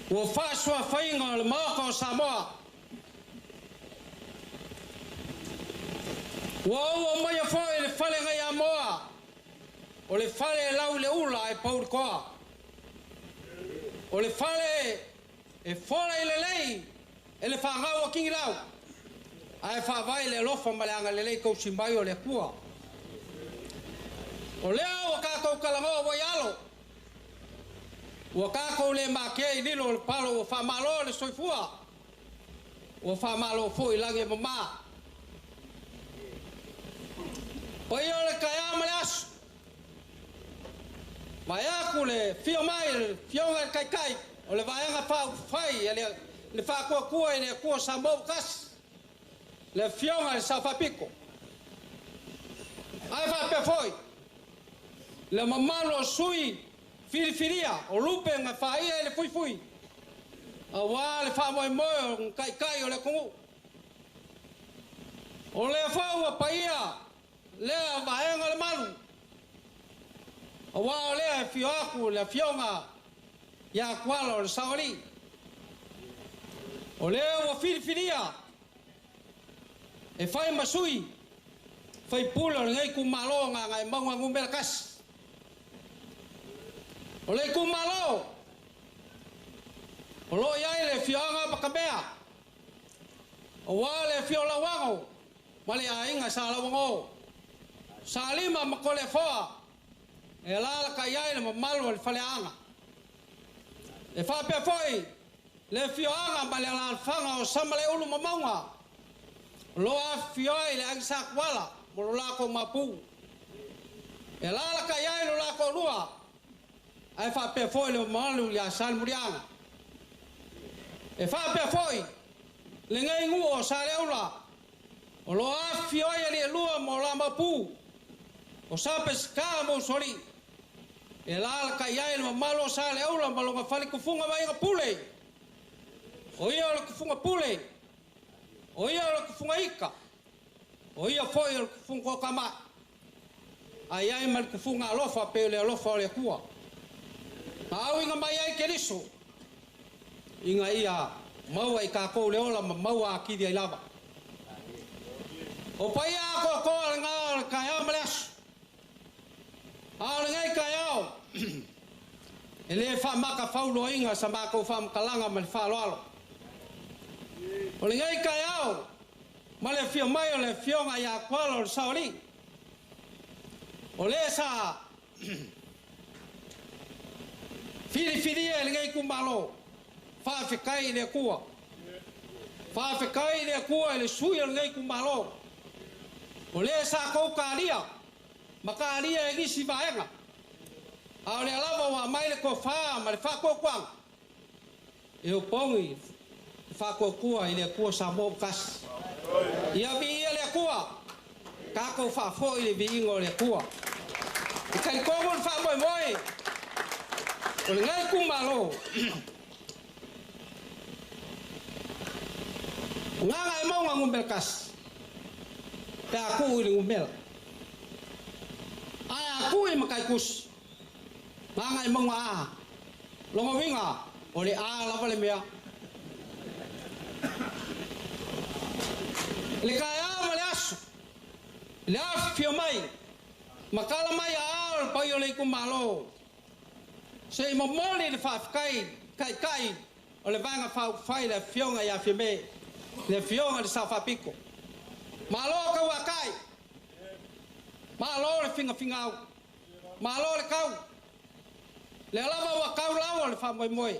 ua fa'asuafaiga o le maoka o Samoa ua ua maia fo'i le fale gai Amoa o le fale e lau le ula e paulikoa o le fale e fola i le lei e le fa'agau o kigilau ae fa'avai le alofa ma le agalelei kausimai o le akua o lea ua kakou kalagoa ua i alo ua kakou le makea i lilo o le palo ua fa'amalo le soifua ua fa'amalo fo'i lagi e mamā pai o le kaea ma le aso mai aku le fio mai le fionga le kaikai o le vaenga fa'aufai le fa'akuakua i le akua Samoa kasi le fionga le Saufapiko ae fa'apea foi le mamalu o sui filifilia o lupe ga fa'aia i le fuifui auā le fa'amoemoe o kaikai o le kugu o lea fo'i ua paia lea vaenga le malu auā o lea e fio aku le fionga ia kuala o le saoli o lea ua filifilia e fai masui fai pula o le gai kumalo ga e maunga ngumela kasi o le kumalo o lo iai le fioanga pakamea o wā le fio lawango ma le ainga sa lawango sa lima ma kole foa e lala ka iai le mamalu o le faleanga e whapea foi le fioanga ma le lalfanga o sama le ulu mamaunga loa fioi le angsa kwala mo lo lako mapu e lala ka iai lo lako lua ai whapea foi le mamalu ya sal murianga e whapea foi le ngai ngu o sa le ula o loa fioi le lua mo la mapu o sa pesca mo sori e lala ka iai le mamalu sa le ula mo lo ga fali kufunga mai ga pule o ia lo kufunga pule o ia lo kufunga ika o ia foi lo kufunga kama ai ai mal kufunga alofa pe le alofa le kua au inga mai ai keriso inga ia mau ai ka ko le ola mau a ki dia lava o pai a ko nga ka ya males a le ngai ka ya ele fa maka faulo inga sa maka fa kalanga mal fa lo o le ngai ka ya ma le fio mai o le fio nga ya kwalo le saoli o le sa fili le ngai kumalo fa fikai le kua fa fikai le kua le sui le ngai kumalo o le sa ko kalia makalia e gisi vaenga a le lava wa mai le ko fa ma le fa ko kwang e o pongi fa ko kua ile kua sa mo kas ia vi le kua ka ko fa fo ile vi ngo le kua e kai ko mo fa mo moi o le ngai kumalo nganga e mau ngumbel kas ta aku ile ngumbel ai aku e makai kus nganga e mau a longo winga o le a lava le mea le kaya ma le aso le afio mai makala mai a pai o le kumalo se mo mole le fa kai o le vanga fa fai le fionga ya fime le fionga le Saufapiko malo ka wa kai malo le finga malo le kau le lava wa kau lawa le fa moi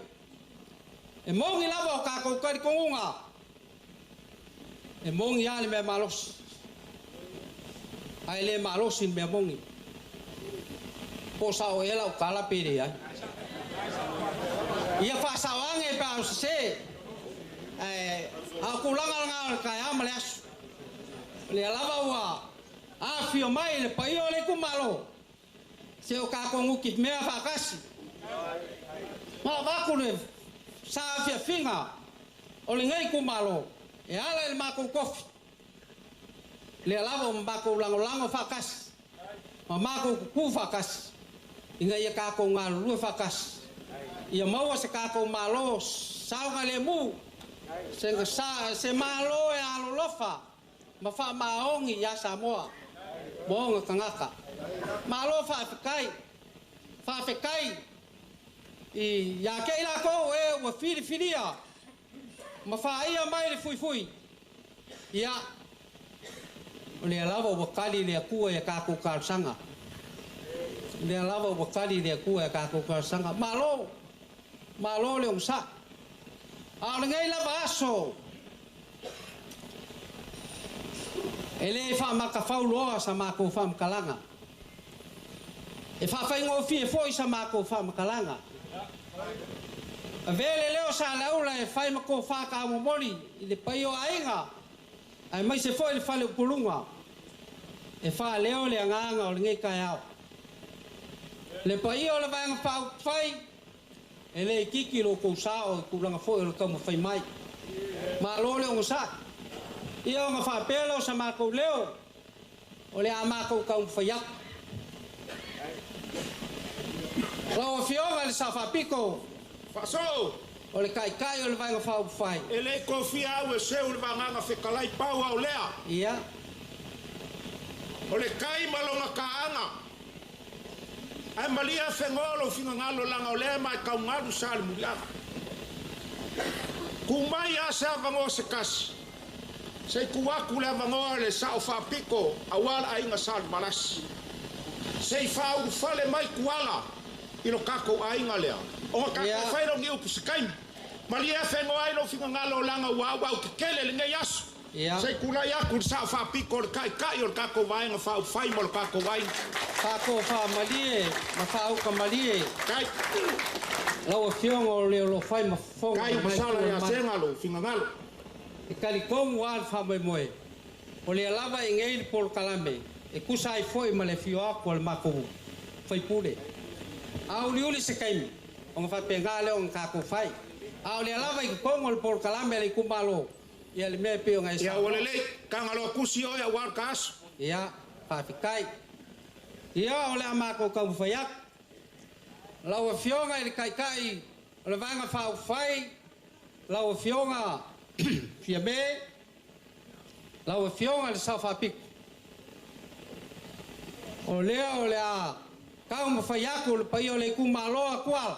e mongi lava ka ko ka konga e mongi ya le me malos ai le malos in me mongi po sa o ela o kala pere ya ia fa sawange pa se aku langa ka ya males le lava wa a fio mai le pai o le kumalo se o ka ko nguki me fa kasi ma va ku le sa fia finga o le ngai kumalo e ala le mako kofi le lava mbako lango fa kasi ma mako ku fa kasi inga ia ka ko ngal lu fa kasi ia maua se kako malo saunga le mu se malo e alolofa ma fa maongi ya Samoa mo ngaka malo fa fekai i ya ke ila ko e wa filia ma fa ia mai le fui ia o le lava o kali le kua e kako kalsanga le lava o kali le kua e kako kalsanga malo le umsa a le ngai lava aso ele fa maka faulo sa mako fam kalanga e fa fai ngo fi foi sa mako fam kalanga a vele leo sa laula e fai mako fa ka mo moli i le paio ainga ai mai se foi le fale pulunga e fa leo le nganga o le ngai kai ao le paio le vanga fa fai ele kiki lo ko sa o kulanga foi lo kamo fai mai ma lo le sa ia nga fa pelo sa mako leo o le amako ka un fayak lo fionga le sa fa pico Faso, o le kai o le vai nga fa fai ele confia o seu le vanga fe kalai pau au lea. ia O le kai malonga kaanga. Ai malia fengolo finga ngalo langa o lea mai ka ngalu sal mulia. Kumai asa vango se kas. Sei kuaku le vango le sa o fa pico awal ai nga sal balas. Sei fa u fale mai kuala. Ilo kako ai nga lea. O ka fai no ngiu pusikai. Malia fengo ai lo finga ngalo langa wa ke kele le ngai asu. Sei kula ya kur sa fa pico kai o kako vai nga fa fai mo kako vai. kako fa malie ma fa u ka malie Kai lo fionga le lo fai ma fonga kai sala ya senga lo finga ngalo. e kali komu al fa moe o le lava i ngei por kalame e kusai foi ma le fio ako le mako fai pule au liuli se kaimi o nga fa penga le on kako fai au le lava i komu le por kalame le kumalo ia le me pio ngai sa Ya ole le kanga lo kusi o ya war kas. ia fa fikai ia o le amako ka faiak lau fionga i kai o le vanga fa fai lau fionga fia be lau fionga le sa fa pik o le a ka mo faiak o le pai o le kumalo a kwal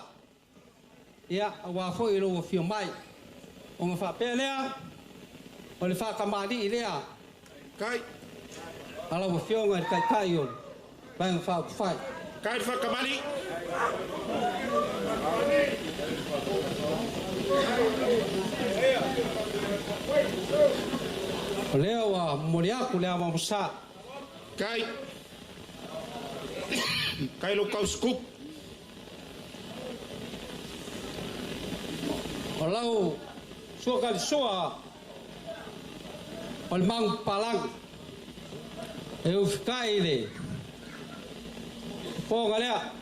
ia wa foi lo fio mai o nga fa pelea o le fa kamali ilea Kai ala o fionga i kai o vanga fa fai kai fa kamali. o leo a moriaku le ama musa Kai kai lo kau skup. o lau sua kali sua o le mang palang e u fikai le po galea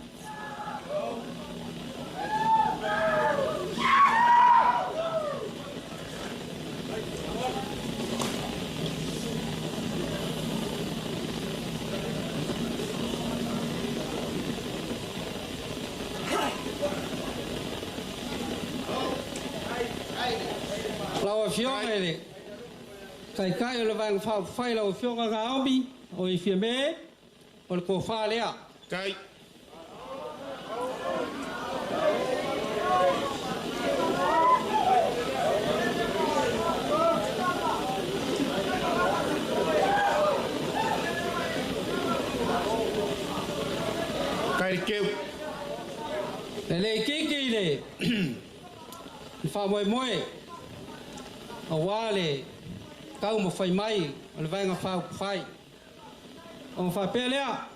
lau fionga ele kai o le vanga fa fai lau fionga ga obi o i fia me o le ko fa lea Kai kai keu. le kiki le fa moe a wale kau mo fai mai o le vanga fa fai o fa pelea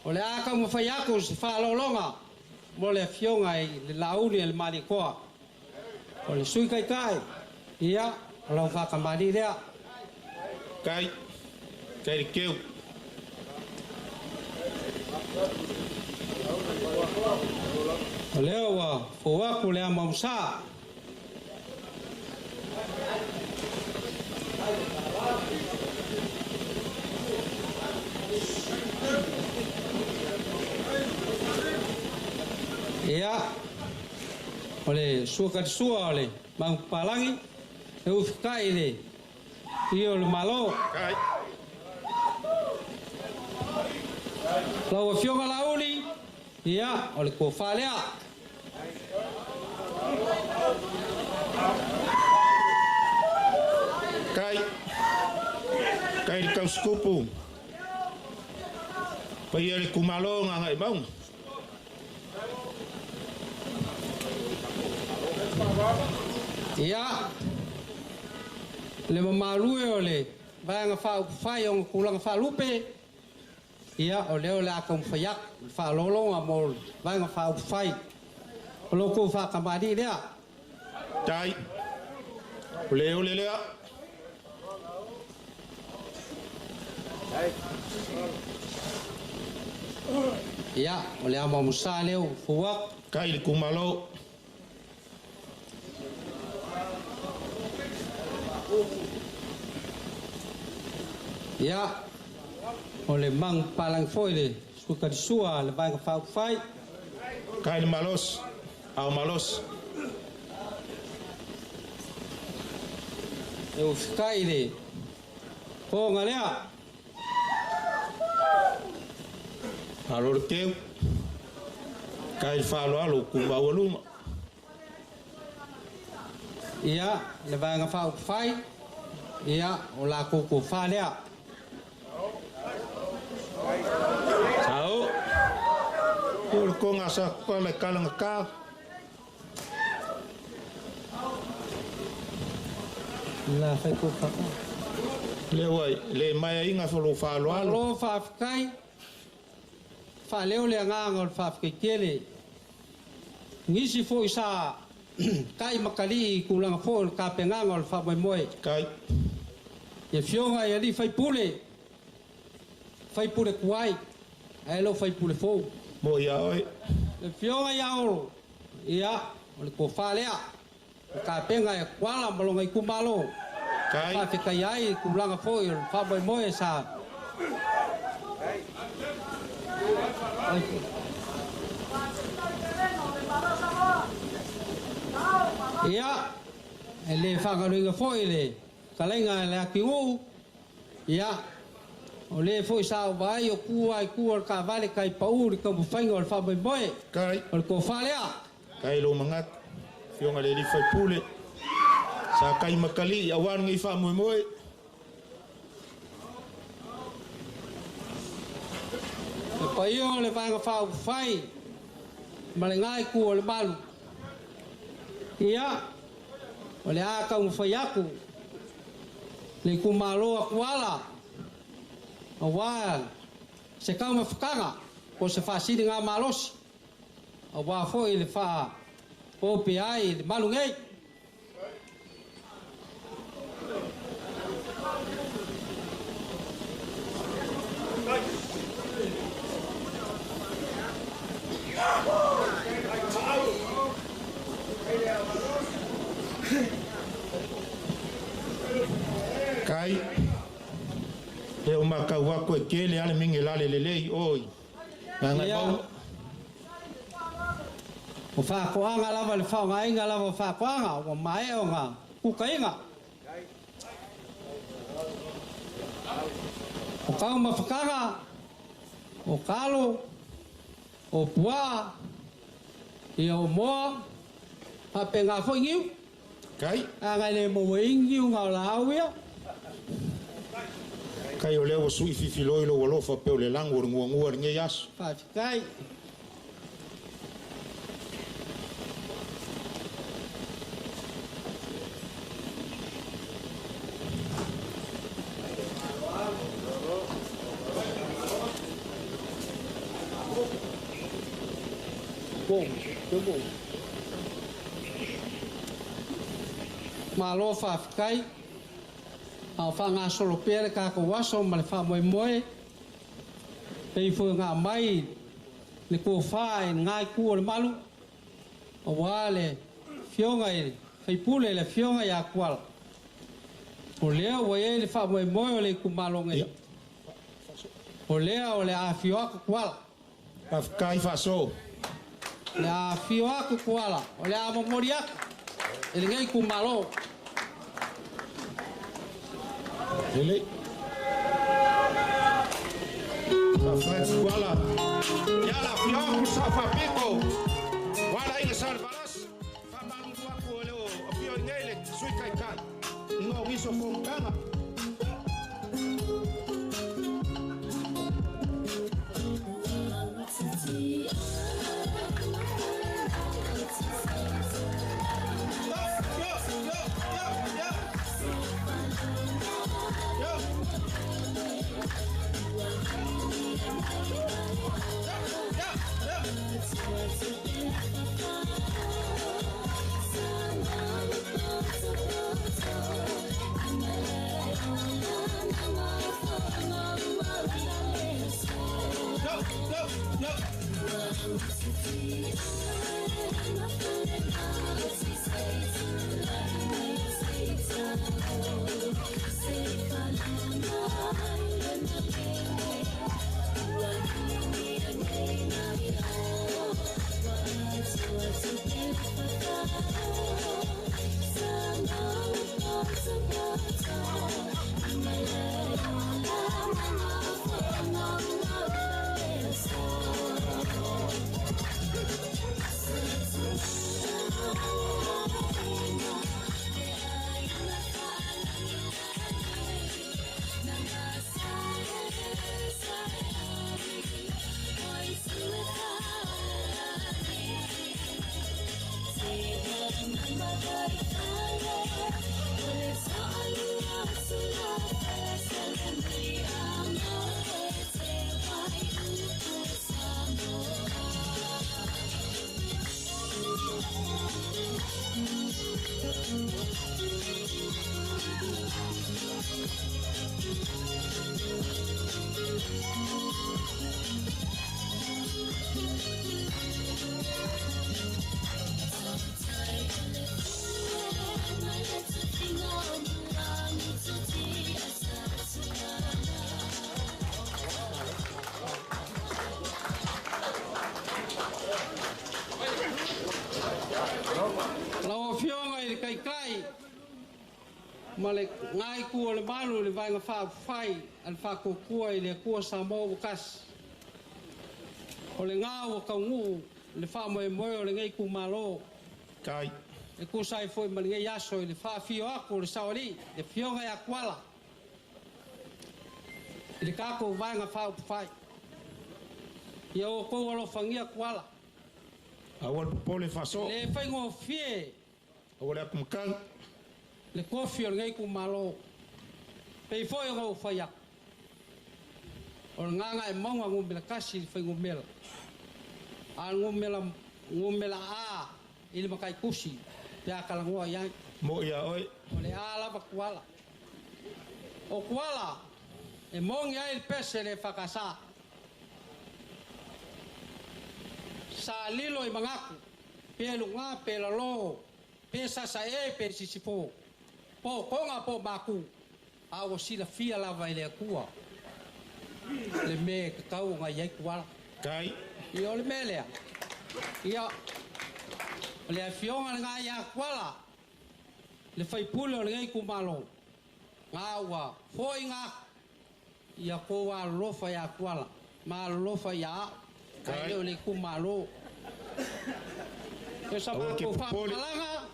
o le aka mo fai aku se fa lolonga mo le fionga i le lauli le mali koa o le sui kai ia o la fa kamali lea Kai keu. o leo wa fo aku le amausa ia le suka sua le mang palangi e ufikai le io le malo Kai. lau fionga lauli ia o le ko falea Kai. Kai le kauskupu. Pai le kumalo nga ngai maung. ia le mamalue o le vaenga fai o kulanga falupe ia o leo le akong fayak falolonga mo vaenga fai o loko fakamadi lea Tai. Ole lea. ia o le ama musa leo fuak Kai le kumalo. ia o le mang palang foi le suka sua le vaenga fai Kai le malos. Au malos. e o fikai le ponga lea Alo le teu. Kai le falo alo kumau aluma. ia le vaenga fai ia o la koko fa lea Sao. Ul konga sa kole kalanga ka. la fai ko fa Le wai, le mai inga folo falo alo. lo fa fikai fa leo le nga ngol fa fikai kele ngisi foi sa kai makali kulanga fo ka penga ngol fa moi moi Kai. e fionga e ali fai pule kuai ai lo fai pule fo Mo ia oi. le fionga ia o ia o le ko fa lea ka penga e kwala malonga i kumalo Kai. fa fikai ai kulanga fo fa moi moi sa ia e le whakaruinga foi le kalenga le aki u ia o le foi sa o vai o kua ka vale kai pauri ka bufainga o le whabai moe Kai. o le ko whalea Kai lo mangat. Fionga le li fai pule. Sa kai makali awan ngi fa moi moi. e pai o le vanga whau whai ma le ngai ku o le malu ia o le aka un whai aku le ku maloa kuala a wā se kau ma whakanga o se whasiri ngā malosi a wā foi le wha o pe ai le malu ngei Kai. Le o maka wako e kele ale mingi lale lelei oi. Nga ia mau. o whakoanga lava le whaongainga lava whakoanga o mae o ngā kukainga o kauma whakanga o kalo o pua i o moa hape ngā whaingiu Kai. a ngai le mo ingiu ngā lau ia Kai o leo sui fifiloi lo walofa pe o le lango o ngua ngua nge yasu. whatikai bom, que bom. Malo whawhikai, a whanga solo pere kako waso, ma le wha moe moe, pei fui ngā mai, le kua whae, ngai kua le malu, o wā le fionga e, whai pule le fionga i a kuala. O lea wa e le wha moe moe o le kumalonga e. O lea o le a fioaka kuala. Afkai faso. Le a fio aku kuala. O le a momori aku. Ele ngai kumalo. Ele. Sa Fred kuala. Ya la fio sa fa pico. Wala inga sa balas. Fa malu aku le o fio ngele sui kai kai. Ngo wiso fo kanga. Lau fionga i kai kai. Ma le ngai kua le malu le vai nga wha whai al wha kua i le kua sa mau wakas. O le ngā wa kaungu le wha moe moe o le ngai ku malo. Kai. E kua sai foi ma le ngai aso i le wha fio aku le sawali. Le fionga i a kuala. I le kako vai nga wha whai. Ia o kou alo whangia kuala. Awal pole faso. Le whaingo fie. Awal aku mkang. Le kofi o ngai ku malo. Pei foi o ngau whaiak. O nganga e maunga ngumela kasi whai ngumela. A ngumela a ili makai kusi. Pea kalangua iai. Mo ia oi. O le a lava kuala. O kuala e mongi ai il pese le whakasa. Sa lilo i mangaku. Pe lunga, pe lalo. Pe sasa e, pe sisifo. Po konga po maku. Awa sila fia lava i le akua. Le me kakau nga iai kuala. Kai. Ia o le me lea. Ia. Le a fionga nga ia kuala. Le whaipule o le ngai kumalo. Ngā ua. Foi ngā. Ia koa lofa ia kuala. Ma lofa ia. Kai leo le kumalo. E sa mako whamalanga.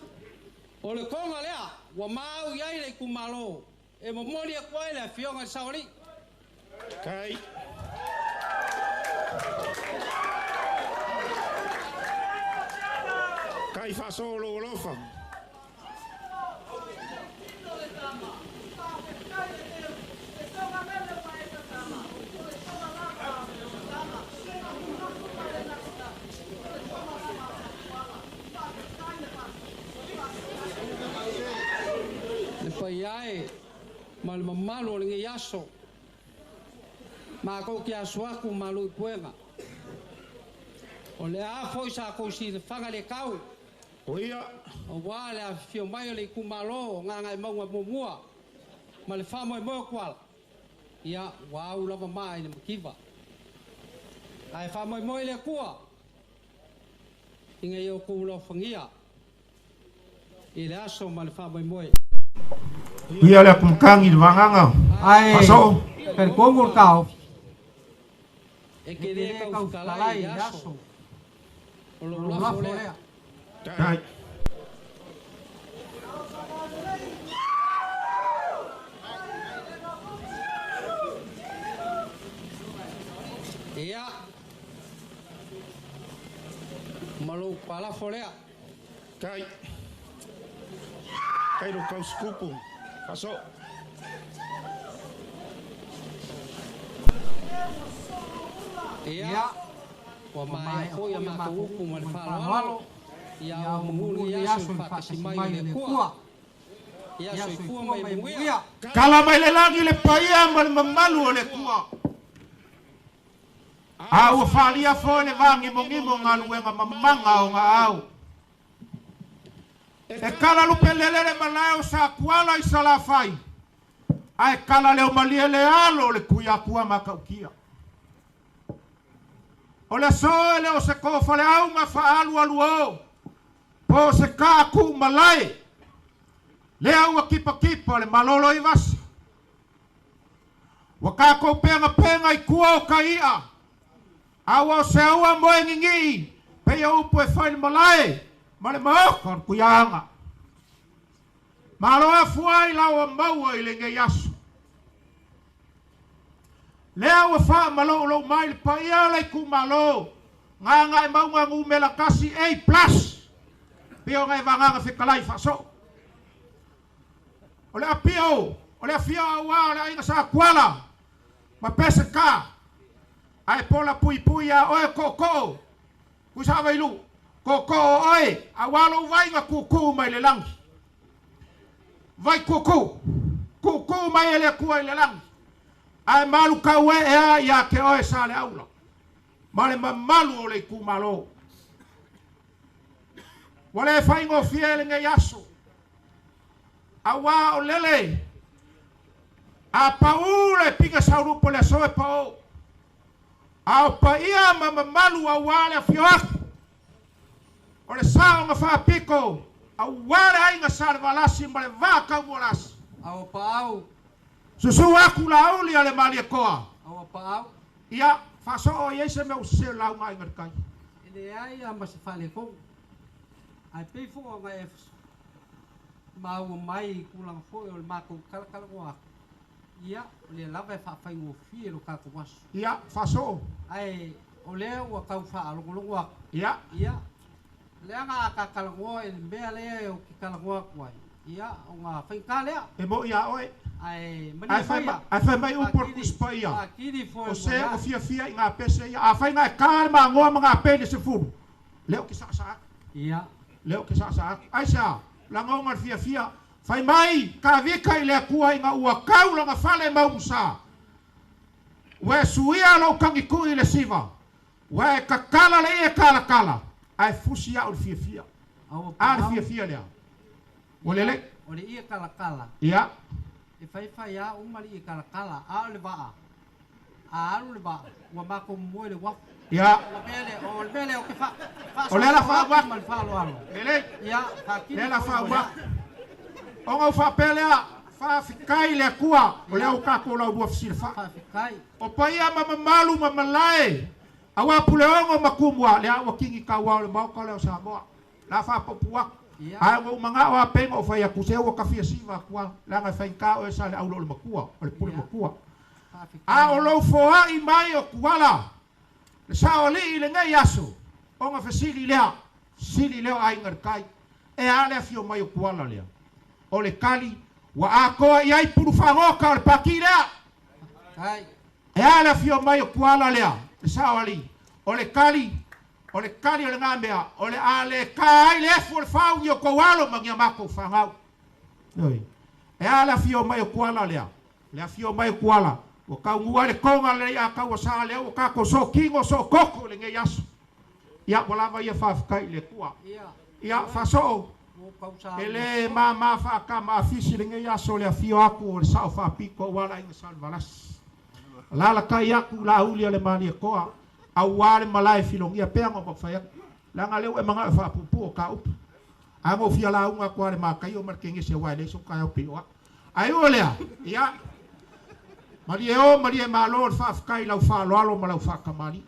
O le konga lea. Wa mau iai le kumalo. E momoli a koe le a fionga i saori. Kai. Kai faso lo lofa. Le pai ai. Ma le mamalu o le ngai aso. Ma kou ki aso aku malu i puenga. O le a foi sa kou si le whanga le kau. O ia. O wā le a fio mai o le iku malo ngā ngai maunga mumua. Ma le whamoe moe kuala. Ia wā u lava mai le makiwa. Ai whamoe moe le kua. inga yo kulo fangia ila aso mal fa moy Ia le kumkangi vanganga. Ai, Paso. per como cao. e que de Kau kalai yaso. o lo Lo la la fole folea. Tai. ia malu pala fole Tai. Kai ro kau skupu. Paso. ia wa mai ko ya ma ko ku mal fa lo ia o mungu ya so fa simai le kuwa ia so kuwa mai buia Kala mai le langi le paia mal mamalu o le kua. A ua whalia fo le vangi mongimo ngā luenga mamanga o ngā au. E kala lupe lelele malai o sa kuala i sala fai. A e kala leo malia le alo le kuia kua makaukia. O le soe leo se kofa le au ma whaalu alu o. Po se kā ku malai. Le au a kipa kipa le malolo i vasi. Waka ko penga i kua o ka ia. Awa o se aua moe ngingi. Pea upo e whai malai. Male maoka on kuianga. Malo a fuai lawa maua i le ngai asu. Lea ua wha malo lo mai le pa ia le ku malo. Ngā ngai maunga ngu mela kasi A+. Pea ngai vanganga whikalai whaso. O le apio, o le afia aua, o le ainga sa kuala. Ma pese ka. Ai pola pui pui a oe koko. Kuisa vailu. Koko oe. Awalo vai nga kuku mai le langi. Vai kuku. Kuku mai ele kua i le langi. Ai malu kaue ea ia ke oe sa le aula. Ma le mamalu o le ku malo. Wale whaingo fiele nge yaso. Awa o lele. A paule pinga saurupo le soe pao. A pa ia mamalu a wale a fioaku. O le sao nga whaapiko. A wale ainga sa le valasi ma le vaka uolasi. Au pau. Susu aku la uli ale mali koa. Au pau. Ia faso o yese me usir lau ngai ngerkai. Ele ai a mas fale ko. Ai pe fo nga e mau mai kulang fo o mako kala wa. Ia le lava fa fa ngo fi lo ka ko was. Ia faso. Ai o le wa ka fa lo lo wa. Ia. Ia. Le nga ka kala ngo e be le o ki kala ngo wa. Ia o nga fa ka le. E mo ia oe. Ai Ai fai mai upor kuspa ia. O se o fia inga pese ia. A fai ngai kare ma ngoa mga pene se furu. Leo ki sa. Ia. Leo ki sa. Ai sa. La ngonga fia. Fai mai ka vika i le kua inga ua kaula nga fale maumsa. Ue suia lo kangi kui le siva. Ue kakala le ia kala. Ai fusi ia o le fia. A le fia lea. O lele. O le ia kala. Ia. E fai ya umali i kala. A le va. A le va. Wa mako mo le wa. Ia. O bele o ke fa. O le la fa wa. Mal fa lo alo. Lele. Ia, aki. Le la fa wa. O ngau fa pelea. Fa fikai le kua. O le au kako la ua fisir fa. Fa fikai. O paia malu mamalae. Awa puleongo makumwa. Le awa kingi kawa le mauka le o Samoa. La fa popua. Ai ngo manga wa pengo fa ya kuseu o kafia siva kwa la nga fa ka o sa le au lo makua o le pule makua a o lo foa i mai o kuala le sa o li le ngai aso o nga fa sili le ai ngar kai e ale fio mai o kuala le o le kali wa a ko i ai puru fa ngo ka o le pakira Kai. e ale fio mai o kuala le sa o li o le kali o le kari o le ngambea, o le ale kai le efu o le fau i o koualo mangia mako whangau. E ale fio mai o kuala lea. Le fio mai o kuala. O kau ngua le konga le ia kau o saa leo, o kako so kingo so koko le ngai aso. Ia walava ia whawhikai le kua. Ia whaso. E le ma whaka ma fisi le ngai aso le fio aku o le sao whapiko wala inga salvalas. Lala kai aku la uli le mani e koa. Au wale malai filongia peango pa faya langa leo e manga fa pupu ka up amo fia la unga kwa le makai o markengi se wa le so ka o pio ai olea ia Marie malo fa kai la fa lo ma la fa kamali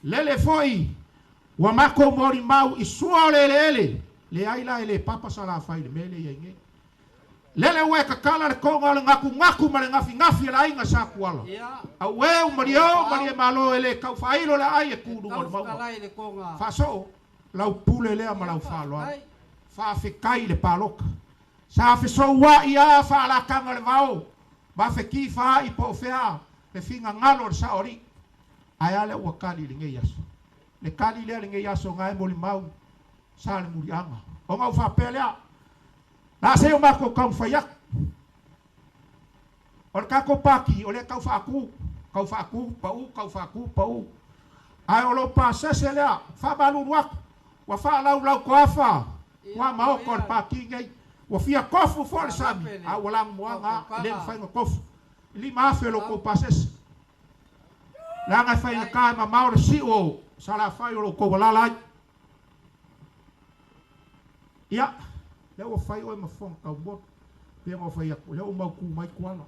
lele foi wa mako mori mau i suole le ai la le papa sala fa le mele yenge lele we ka kala le ko ngale ngaku ma le ngafi la inga sa kuala a we Marie malo ele ka fa ilo la ai e ku du mo fa so la pule le ma la fa lo fa fe kai le paloka sa fe so wa ia fa la kanga le vao ba fe ki fa i po fea e finga ngalo sa ori ai ale wa kali le ngai yaso le kali le ngai yaso ngai mo mau sa le murianga o ngau fa pelea la se o mako kam fa yak o ka ko paki o le kau fa aku pa u ai o lo pa se se le fa balu wa fa lau ko afa wa mau ko paki ngai wa fia kofu for sami a wala moanga le fa kofu li ma fe lo ko pases la nga fa ka ma mau si o sala fa lo ko wala la ya le o fa o ma fon ka bot pe mo fa ya le o ma ku mai kwala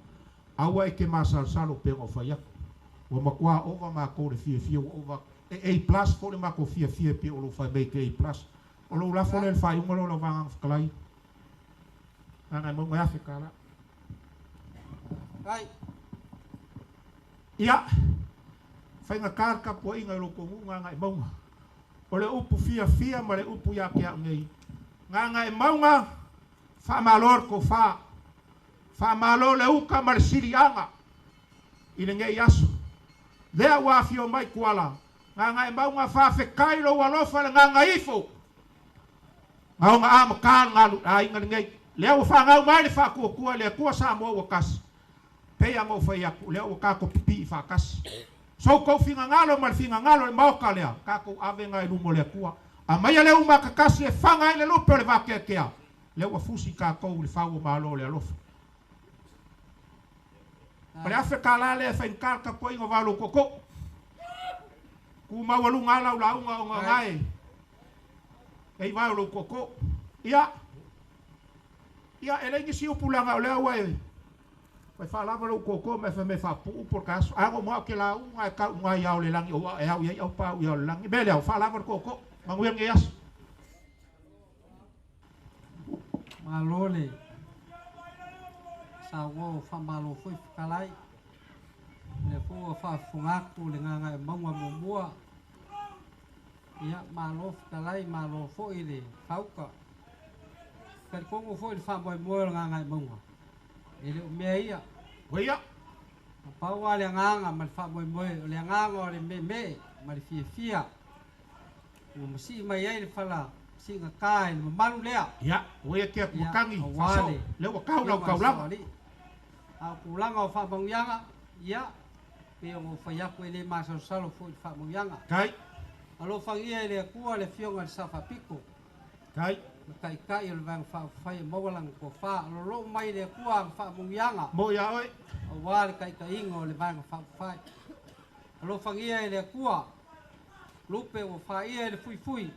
a wa ke ma sal salo pe mo fa ya o ma kwa o ma ko le fia o va e plus fo le ma ko fia pe o lo fa be ke plus o lo la fo le fa o lo va klai ana mo ya Afrika la Ai ia fainga karka po inga lo ko nga maunga o le upu fia ma le upu ya ke ngai nga maunga fa malor ko fa malo le uka mar sirianga ina ngai yaso le wa fio mai kuala nga maunga fa fe kailo walo fa nga ifo nga am kan nga ai ngai leo fa nga mai fa ku le ku sa mo wa kas pe ya mo fa ya leo ka ko pipi fa kas so ko finga ngalo mal finga ngalo mo ka le ka ko ave nga lu mo le ku a mai le uma ka kas e fa nga le lu pe va ke leo fusi ka ko le fa o malo le alof para Afrika la le fa ka ko ingo valo koko ku ma walu ngala la unga ngai ei valo koko ia ele ngi si upulanga ole awe vai fala para o coco me fa pu por caso algo mo que la unha ia ole lang o ia pa ia lang bele o fala para o coco manguia ngi as malole sa wo fa malo foi kalai le fo fa funga ku le nga mangwa mo ia malo kalai malo fo ile fauka kan kongo foi fa boy mo nga mangwa ele me ia weia pa wa le nga mal fa boy mo le nga le me mal fia o msi mai ai fala singa kai le malu le ia weia ke makangi fa le wa kau la a kulanga fa bangyanga ia pe o fa ya ko le ma salo foi fa bangyanga kai alo fa ia le ku le fionga sa fa piko kai kai le vang fa mo walang ko fa lo mai le kuang fa mungyanga mo ya oi wa le kai ingo le vang fa lo fa ia le kua lupe o fa ia le fui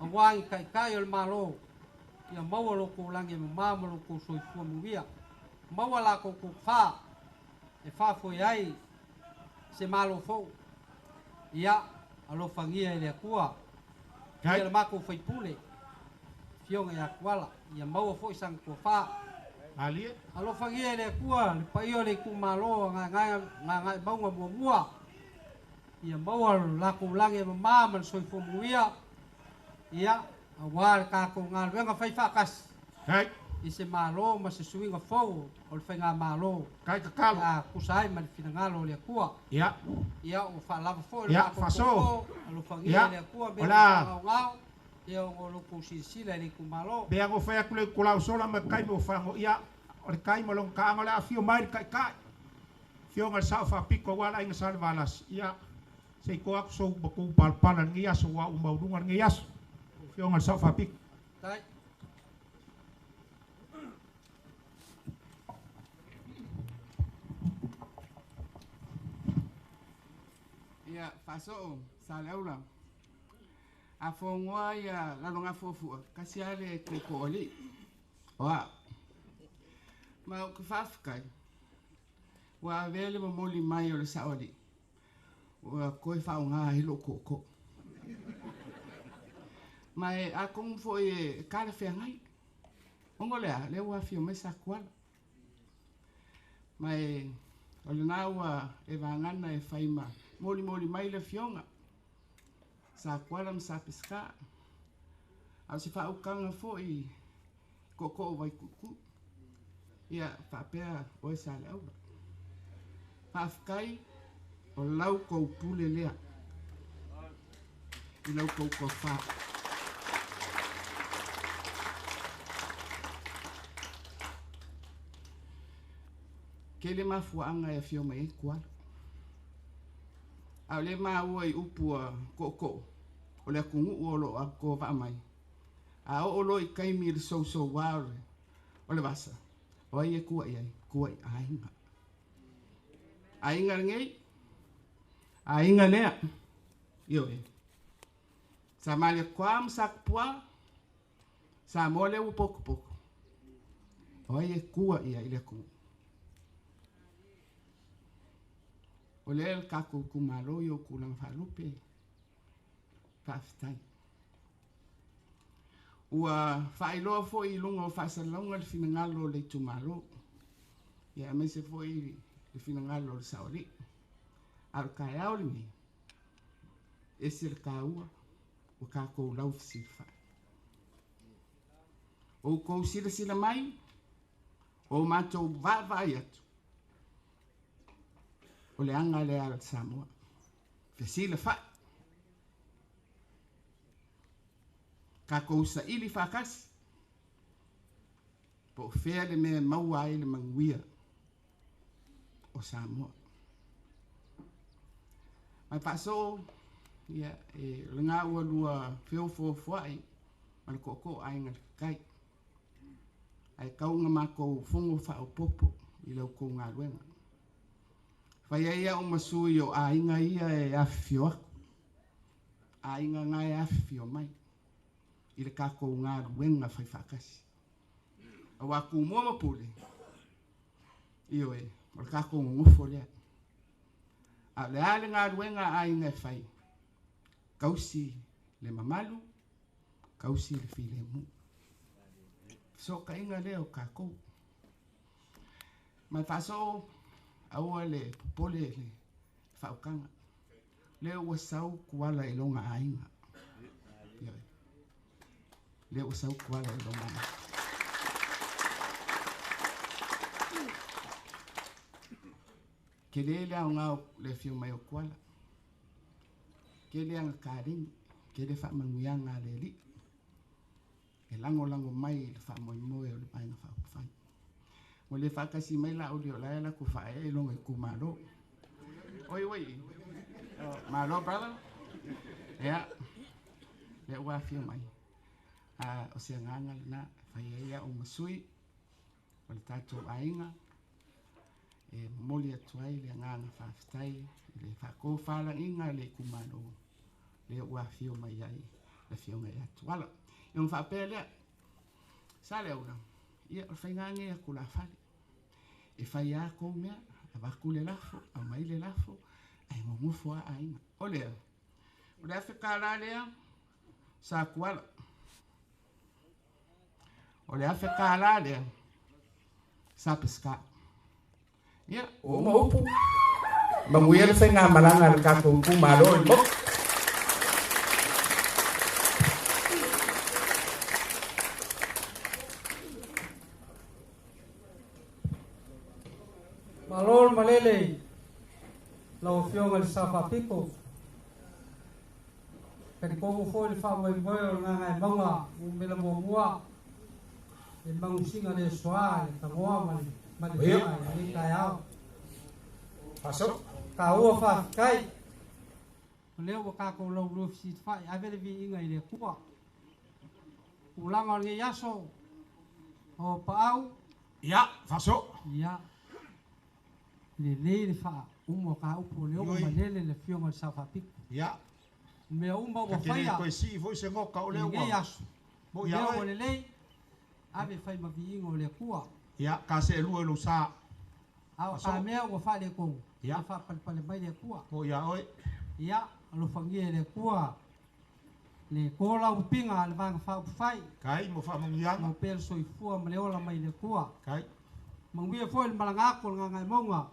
awang kai le malo ia mo lo ko langi ma mo lo ko soi fu mungia mo wala ko fa e fa foi ai se malo fo ia alo fa ia le kua kai le mako foi pule fionga ya kuala ia mau fo sang ko fa ali alo fangia le kua le paio le ku malo nga mau mua ia mau la ku lange ma man soi fo muia ia awal ka ko nga venga fai fa kas kai ise malo ma se suinga fo o fenga malo kai ka kalo a kusai man finangalo le kua ia o fa lava fo ia fa so alo fangia le kua be ngao ia o lo ku sila ni ku malo be ngo fa ku le ku la sola ma kai mo fa ngo ia o kai mo long ka ngola fio mai kai fio ngal sa fa piko wala ing sal valas ia se ko ak so ku palpalan ngi aso wa u mau dungan ngi as fio ngal sa fa pik kai ia faso sa leula A fongoa ia lalonga fofua. Kasi ale koko oli. Oa. Ma o kifafkai. Wa vele mo moli mai o le saoli. Wa koe whaunga hilo koko. Mai a kong fo e kare whea ngai. Ongo lea, leo wa fio me sa kuala. Mai o le naua e vangana e whaima. Moli mai le fionga. Sa kuala ma sa piska. Au se whaukanga fo i koko o vai kuku. Ia whapea o e sa le aura. Whafkai o lau kou pule lea. I lau kou kou wha. Ke le mafuanga e fio mai kuala. Au le maua i upua koko. O le kungu uolo a ko va mai. A o lo i kaimi le so ware. O le vasa. O ai e kua i ai. Kua i ainga. Ainga ngei. Ainga lea. Io e. Sa malia kwam sa kupua. Sa mole u poku. O ai e kua i ai le kungu. O le el kako kumalo yo kulang falupe. Fafitai. Ua whailoa fo i lunga o whasalonga le finangalo le tumalo. Ia me se fo i le finangalo le saori. Al kai au le mi. E se le kaua. O kako lau fisifa. O kou sila mai. O matou vai atu. O le anga le ala Samoa. Fesila fa. Ka kousa ili whakasi. Po fea le mea maua ai le manguia o Samoa. Mai paso, ia, le ngā ua lua whio fuai, mana koko ainga le kai. Ai kaunga mako fongo whao popo i lau kou ngā luenga. Whai ia o masui o ainga ia e awhio aku. Ainga ngai awhio mai. I le kako ngā ruenga whai whakasi. A waku mua mapule. Io e, o le kako ngufo lea. A le ale ngā ruenga ainga e whai. Kausi le mamalu, kausi le file mu. So ka inga leo kako. Mai faso aua le popole le whaukanga. Leo wasau kuala e longa ainga. Leo wasau kuala e longa ainga. Ke le au ngau le fiu mai o kuala. Ke le anga kāringi. Ke le whamanguianga le li. E lango mai le whamoimoe o le painga whaupawhai. Mo le whakasi mai la o leo lai la ku whae e longa i ku malo. Oi. Malo, brother? Yeah. Le ua fio mai. O se nganga na whai ea o masui. O le tātou ainga. E moli atuai le nganga whawhitai. Le whako whala inga le ku malo. Le ua fio mai ai. Le fio ngai atuala. E un whapea lea. Sa leo na. Ia o whaingange a kula whale. E whai a kou mea, a waku le lafo, a mai le lafo, ai ngomufo a ainga. O lea. O lea whekara lea, sa kuala. O lea whekara lea, sa peska. Ia, o maupu. Manguia le whainga maranga le kako kumaro i mo. Malol malele lau fionga le safa pipo. Kani kongo foi le whamoe moe o ngai maunga mela mua. E maungu singa le soa, le tamoa mani kia, ni kai au. Paso? Ka ua whawhikai. O leo wa kako lau rufisi whai, ai vele vi inga i le kua. Ulanga o nge yaso, o paau. Ia, paso. Ia. Le le wha umo ka upo leo malele le fionga le safa pipo. Ia. me umba o Ka ke faya koe si foi se ngoka o le ngai ua. asu Mo me ia o oi. le lei ave fai ma viingo le kua Ia ka se lua lo sa. a ka me o fa le ko Ia. fa pal mai le kua Mo ia oi. ia lo fangie le kua le kola upinga le vanga fa fai Kai mo fa mo ia. mo pel soifua ma le ola mai le kua Kai. manguia foi le malanga ko nga ngai monga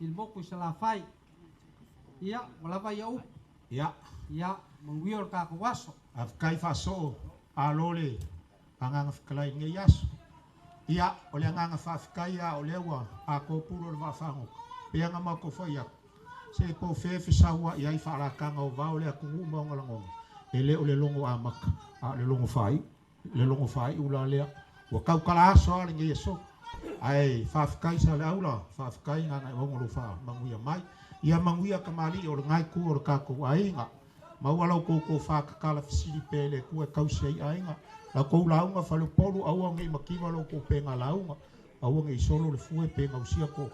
il boku sala fai ia wala vai au Ia. ia manguia ka ko waso Af kai fa so a lole. Anganga fikalai nge yas. Ia o le anganga fa fikai a o le ua a ko puro le vafango. Pea nga mako fa ia. Se po fefe sawa ia i fa kanga o vao le aku uma o ngalango. Ele o le longo a maka. A le longo fai. Le longo fai ula lea. Wa kau kala aso a le nge yeso. Ai fa fikai sa le aula. Fa fikai nga na ongo lo fa manguia mai. Ia manguia kamali o le ngai ku o le kako ainga. Maualau ko fa kala fisili pele ku e kausi ai ainga. La ko launga fa le polu au ngai makiwa lo ko penga launga. Au ngai solo le fue penga usia ko.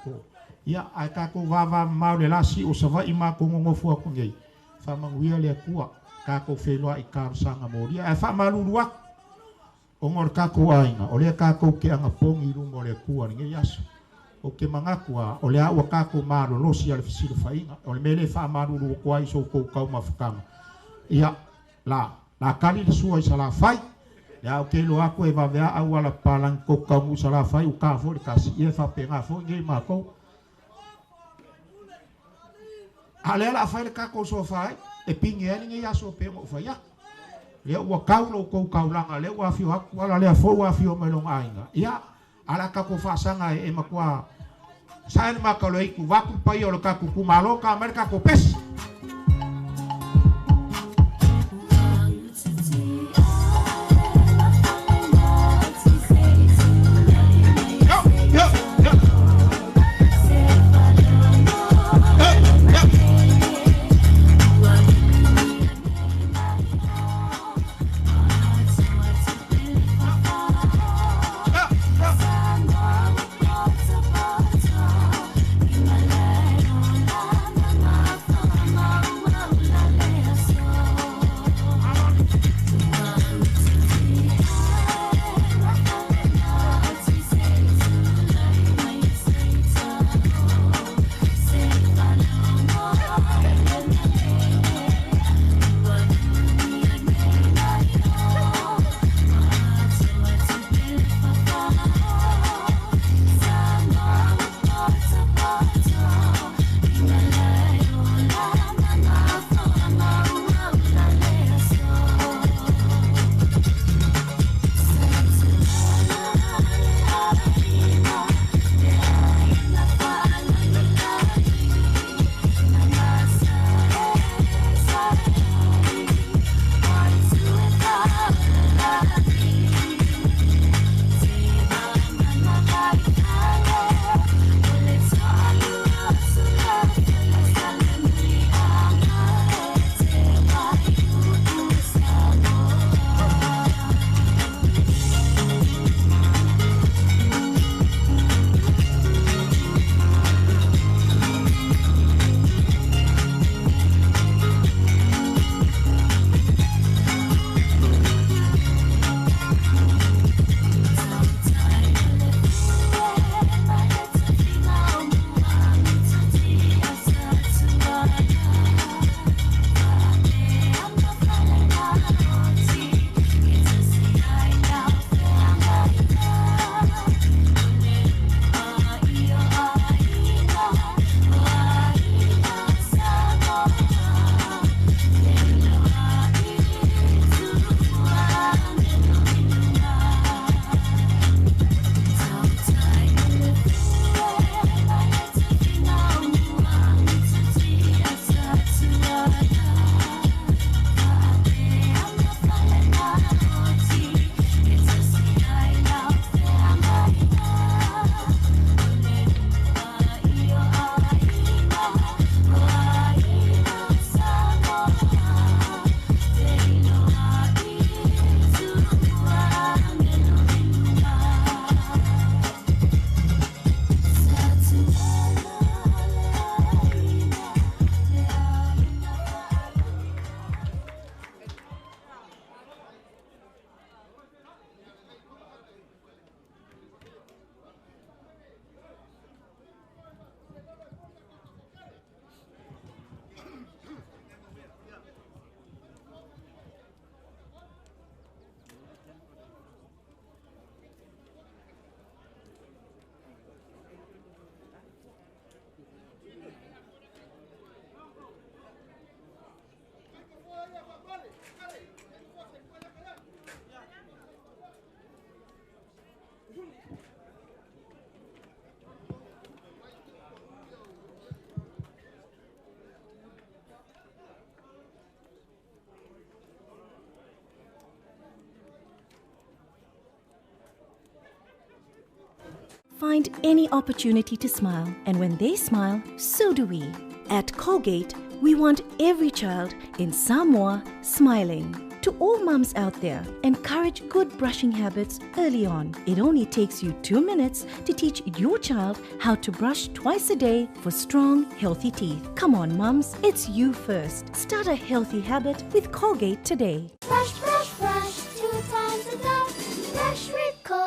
Ia ai ka ko vava mau le lasi o sava i ma ko ngofu aku ngai. Fa manguia le kua ka ko felo i ka sanga moria. Ai fa malulua. O ngor ka ko ainga. O le ka ko ke anga pongi rumo le kua ngai yaso. O ke mangakua o le awa ka ko malo lo si ale fisili fainga. O le mele fa malulu ko ai so ko kau mafukanga. Ia la kali le sua i sala fai. Ya o ke lo aku e va vea au ala palang ko kau sala fai u ka fo le kasi e fa penga fo ngai ma ko. Ale la fai le ka ko so fai e pingi ani ngai aso pe mo fai ya. Le wa kau lo ko kau langa le wa fi aku ala le fo wa fi o melong ainga. Ia ala ka ko fa sanga e makua. Sain makalo iku waku pai o le ka ku kumalo ka merka ko pes. Find any opportunity to smile, and when they smile, so do we. At Colgate, we want every child in Samoa smiling. To all mums out there, encourage good brushing habits early on. It only takes you 2 minutes to teach your child how to brush twice a day for strong, healthy teeth. Come on, mums, it's you first. Start a healthy habit with Colgate today. Brush, brush, brush, 2 times a day. Brush with Colgate.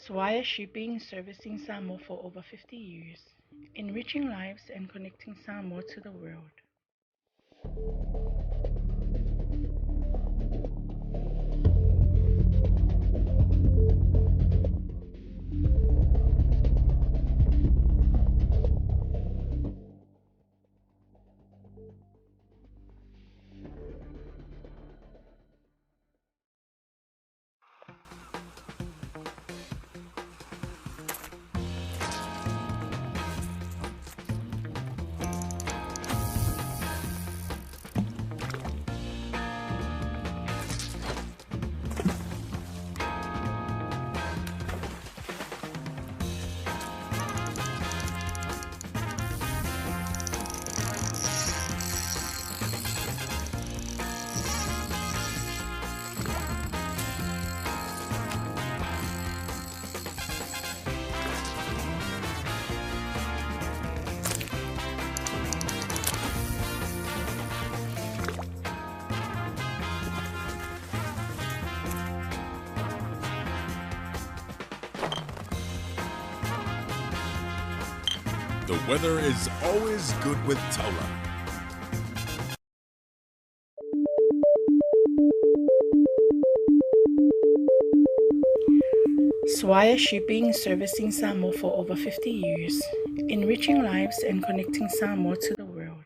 Swire Shipping, servicing Samoa for over 50 years, enriching lives and connecting Samoa to the world. The weather is always good with Taula. Swire Shipping, servicing Samoa for over 50 years, enriching lives and connecting Samoa to the world.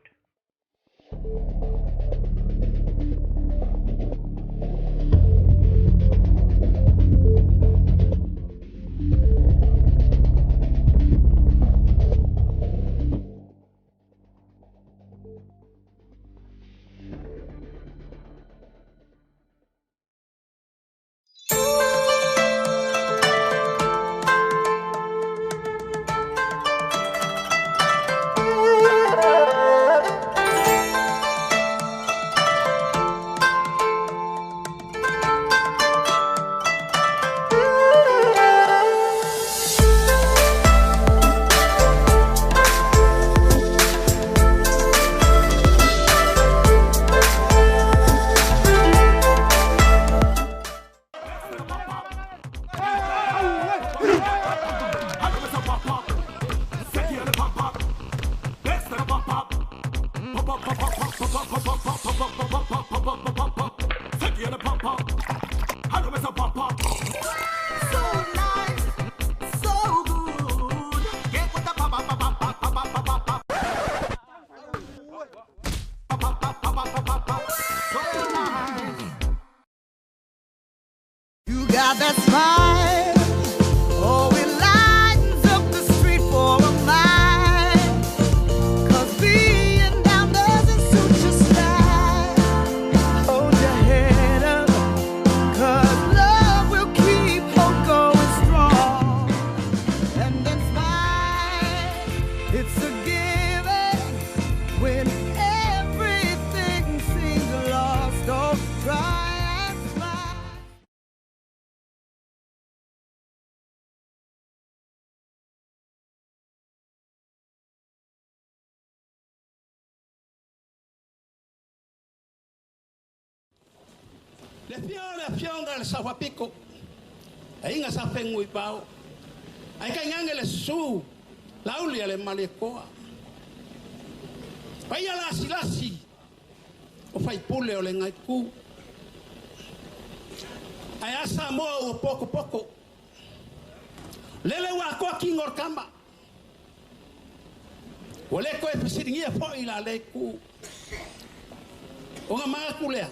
Le fionga le sa pico. Ai nga sa pengu i pau. Ai ka ngange le su. Lauli le malekoa. Pai ala silasi. O fai pule o le ngai ku. Ai asa mo o poko. Lele wa ko kingor kama. Ole ko e pesiringia fo ila le ku. O nga mga kulea.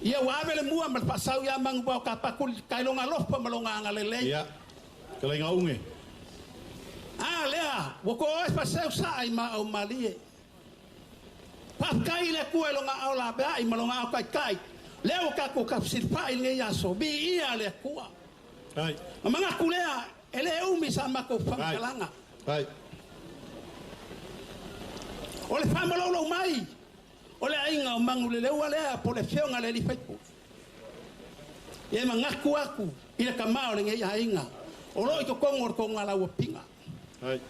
Ia wawele mua mal pasau ya mang bau kapakul kailonga lof pa malonga ngalele. Ia. Kalinga unge. Ah lea, woko es pasau sa ai ma au malie. Pakai le ku elonga au la ba ai malonga au kai. Leo ka ko kapsil pa ile ya so bi ia le ku. Ai. Mga kulea ele umi sa mako fangalanga. Ai. Ole famalo mai. Ole ainga o mangule le wale po le fionga le li faipu. Ye mangaku aku ile kamao le ngai ainga. Olo iko kongor ko ngala wo pinga. Ai.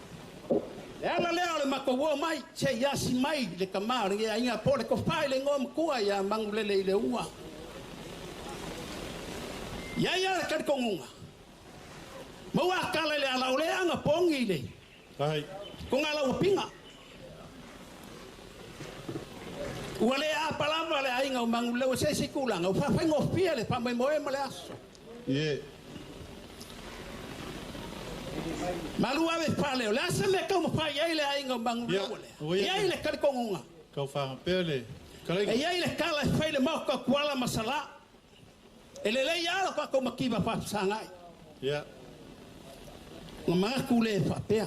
Le ala le ole mako wo mai che yasi mai le kamao le ngai ainga po le ko fai le ngom kua ya mangule le ua. Ya ka kongunga. Mo wa kala le ala ole anga pongi le. Ai. Ko ngala wo pinga. Wale a palama le ainga o mangule o se sikulanga o fa ngo fiele pa mai moe male aso. Ye. Malu ave pale o la se me como fa ia ile ainga o mangule ole. Ia ile kal kongunga. Kau fa pele. Kalinga. Ia ile kala faile mau ka kuala masala. Ele le ia ka ko makiba pa sangai. Ya. Ngama kule fa pea.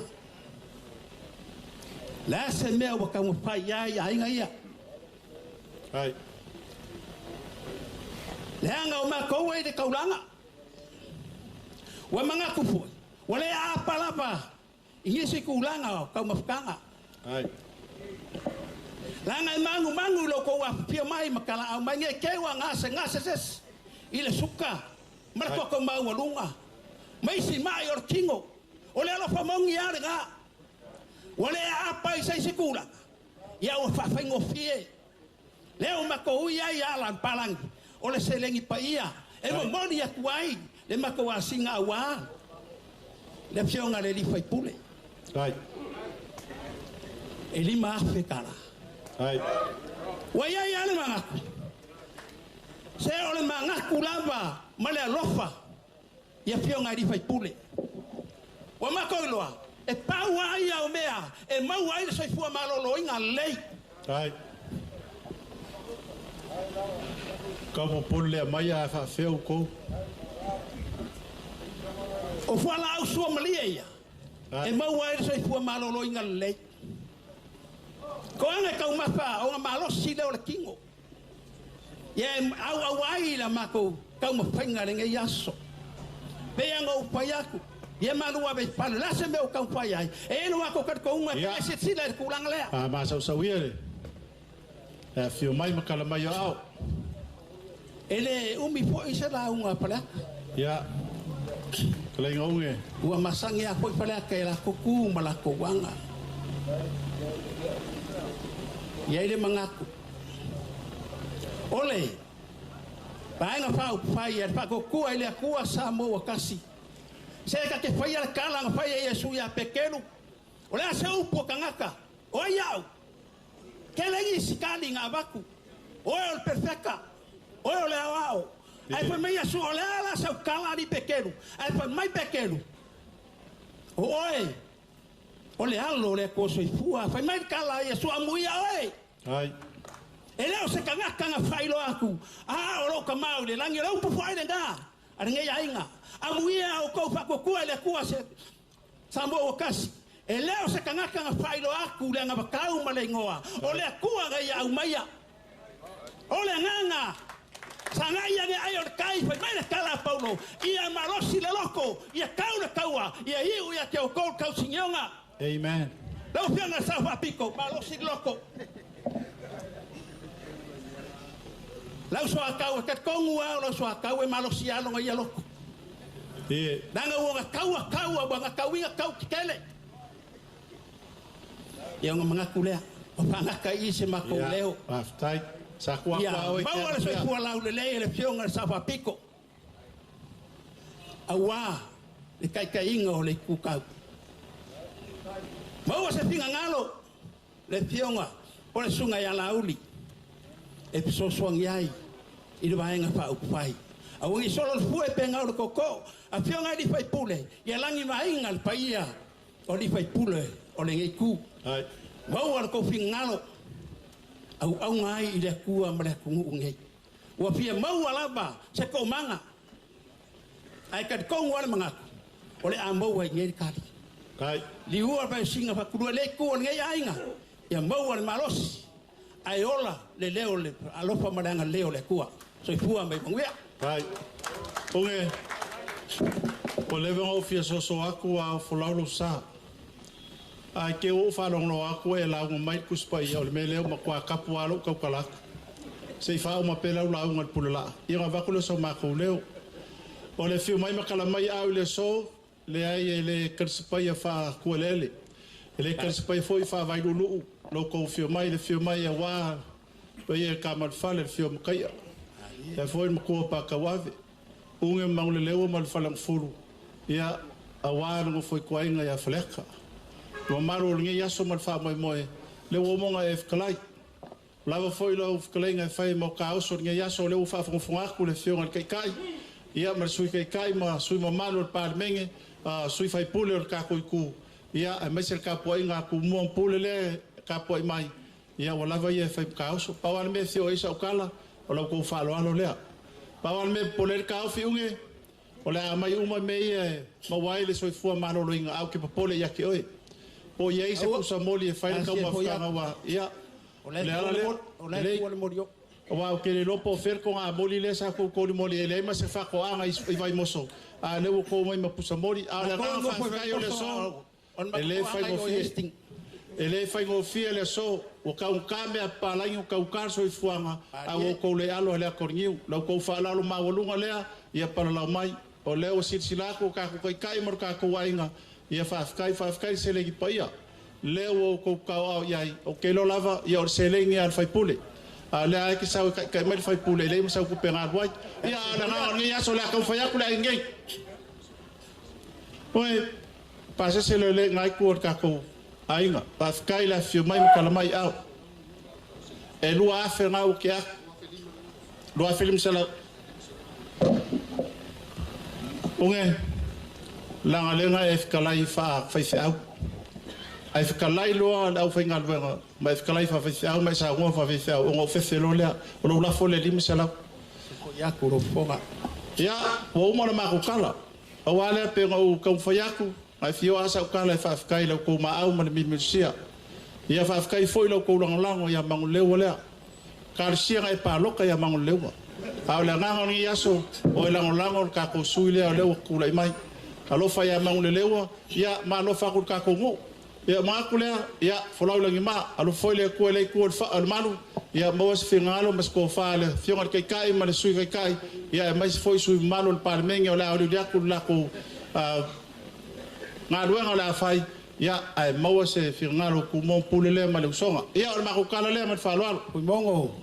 La se me o ka mo fa ia ainga ia. Ai. Leanga o mako e de kaulanga. Wa manga kufu. Wale a palapa. Iesi kulanga o kau mafkanga. Ai. Langa mangu lo ko wa pia mai makala au mange ke wa ngase ses. Ile suka. Marko ko mau lunga. Mai si mai or kingo. Ole lo famongi arga. Wale a pai sai sekula. Ya o fa fengo fie. Leo mako ia ia lan palang ole selengi pa ia e mo moni ya kuai le mako asinga wa le fionga le li fai pule Ai. e li ma fe kala Ai. wa ia le manga se ole manga kulava male lofa ya fionga li fai pule wa mako loa e pa wa ia o mea e mau ai se fu malolo inga lei Ai. Como pule mai a fa feu ko. O fala au sua malia ia. E mau ai se fu malolo inga lei. Ko anga ka uma fa o malo si le o kingo. Ye au ai la mako ka uma fainga le yaso. Be anga o payaku. Ye malu ave pala la se me o ka payai. E no ako ka ko uma ka se sila ku lang le. Ah ma sa wiere. E fio mai makala mai au. Ele umi po isa la unga pala. Ya. Kalinga unge. Ua masangi a po pala ka la kuku malako wanga. Ye ile mangaku. Ole. Paenga pau pai pa ko ku ile ku sa mo wakasi. Se ka ke pai ala kala pai Yesu ya pequeno. Ole ase upo kangaka. O yau. Kelegi sikali ngabaku. Oil perfecta. Oil leao. Ai foi meia sua olhada seu cala de pequeno. Ai foi mais pequeno. Oi. Olha allo le coso e fua. Foi mais cala e sua muia oi. Ai. Ele o se kangaka nga failo aku. Ah, oro kamau le langi ro pu fai nga. Aringa ya inga. A muia o ko fa ko ele ku se. Sambo o kasi. Ele o se kangaka nga failo aku le nga bakau malengoa. Ole aku nga ya umaya. Ole nganga. Sangai yang ayo kai fa mai kala Paulo. Ia marosi le loco. Ia kauna kaua. Ia hiu ia ke o kol kau singonga. Amen. Lau fianga sa fa pico, marosi loco. Lau so akau ka kongua, lau so akau e marosi alo ngai loco. E Nanga wo kaua banga kauinga kau kele. Ia nga mga kulea. O panga kai se makoleo. aftai. Sa kua kua oi. Mau ala soi fua lau le lei le fionga sa fa piko. Awa le kai inga o le kukau. Mau se finga ngalo le fionga o le sunga ya lauli. E piso swang yai i le vaenga fa upai. Awangi solo fue penga o koko. A fionga di fai pule. Ia langi mainga le paia. O di fai pule o le ngai ku. Ai. Mau ala ko fingalo. Au ngai i le kua ma le kungu ngai. Wa pia mau ala ba se ko manga. Ai ka ko ngwa manga. O le ambo wa ngai ka. Kai. Li ua pa singa pa ku le ku ngai ainga. Ya mau ala malos. Ai ola le leo le alofa maranga leo le kua. So fua mai mangwea. Kai. Onge. O le vengo fia so aku a folaulo sa. Ai ke o falong no aku e la ngo mai kuspa ia o le meleo ma kwa kapu alo ka kala. Se fa o ma pela la ngal pulala. Ia va kulo so ma ko leo. O le fiu mai ma kala mai au le so le ai le kuspa ia fa kuelele. Le kuspa foi fa vai lulu. Lo ko fiu mai le fiu mai wa. Pe ia ka mal fa le fiu kai. E foi mo ko pa ka wave. Unge maule leo mal falang fulu. Ia awa ngo foi kwainga ia fleka. Lo maro ngi yaso mal fa moi moi. Le wo monga e fkalai. Lava foi lo fkalai ngai fai mo ka oso ngi yaso le wo fa fonga ku le fionga kai kai. Ia mal sui kai kai ma sui mo malo par menge. Sui fai pule o ka ko ku. Ia a mesel ka poinga ku mo pule le ka poi mai. Ia wala va ia fai ka oso. Pa wan me fio isa ukala. O lo ko fa lo alo lea. Pawan me poler ka fi unge. Ola mai uma me ma wai le soi fua malo lo inga au ke popole ya ke oi. Po ye se kusa moli e fai ka ma fanga wa. Ya. Ola le morio. Wa ke le lopo fer ko a moli le sa ko moli le ma se fa ko anga i vai moso. A le ko mai ma pusa moli a le nga fa ka yo le so. Ele fai go fi. Ele fai go fi le so. O ka un kame a palangi o ka ukar so i fuanga a o ko le alo le akorniu lo ko fa la lo ma wolunga le ia para la mai o le o silsila ko ka ko kai mar ka ko wainga ia fa kai se le ki paia le o ko ka o ia o ke lo lava ia o se le ngi al fai pule a le ai ki sa ka mai fai pule le sa ko penga wai ia la na ngi ya so la ka fa ya ku le ngi oi pasa se le ngai ko ka ko ainga pa kai la fio mai kala mai au e lua afe nga o kia lua film sala unge langa lenga e fkalai fa fai au ai fkalai loa au fai ngal wenga mai fkalai fa fai au mai sa ngo fa fai au ngo fe lo le o lo la fole lim sala ko ya ko ro fonga ya o mo ma ko kala o wale pe ngo ko fa yaku ai fio asa o kala fa fkai lo ko ma au ma mi sia ia fa fkai foi lo ko lango ia mangu leo le kar sia ai pa lo ka ia mangu leo au la nga ngi yaso o lango ka ko sui le leo ku lai mai alo fa ia mangu leo ia ma lo fa ku ka ko ngo ia ma ku le ia folau langi ma alo foi le ku fa al manu ia mo se fingalo mas ko fa le fio ngar kai ma le sui kai ia mais foi sui malo par mengi o la o dia ku la ko nga luenga la fai ya ai maua se firngalo ku mon pulele ma le songa ya o ma ko kala le ma fa lo ku mongo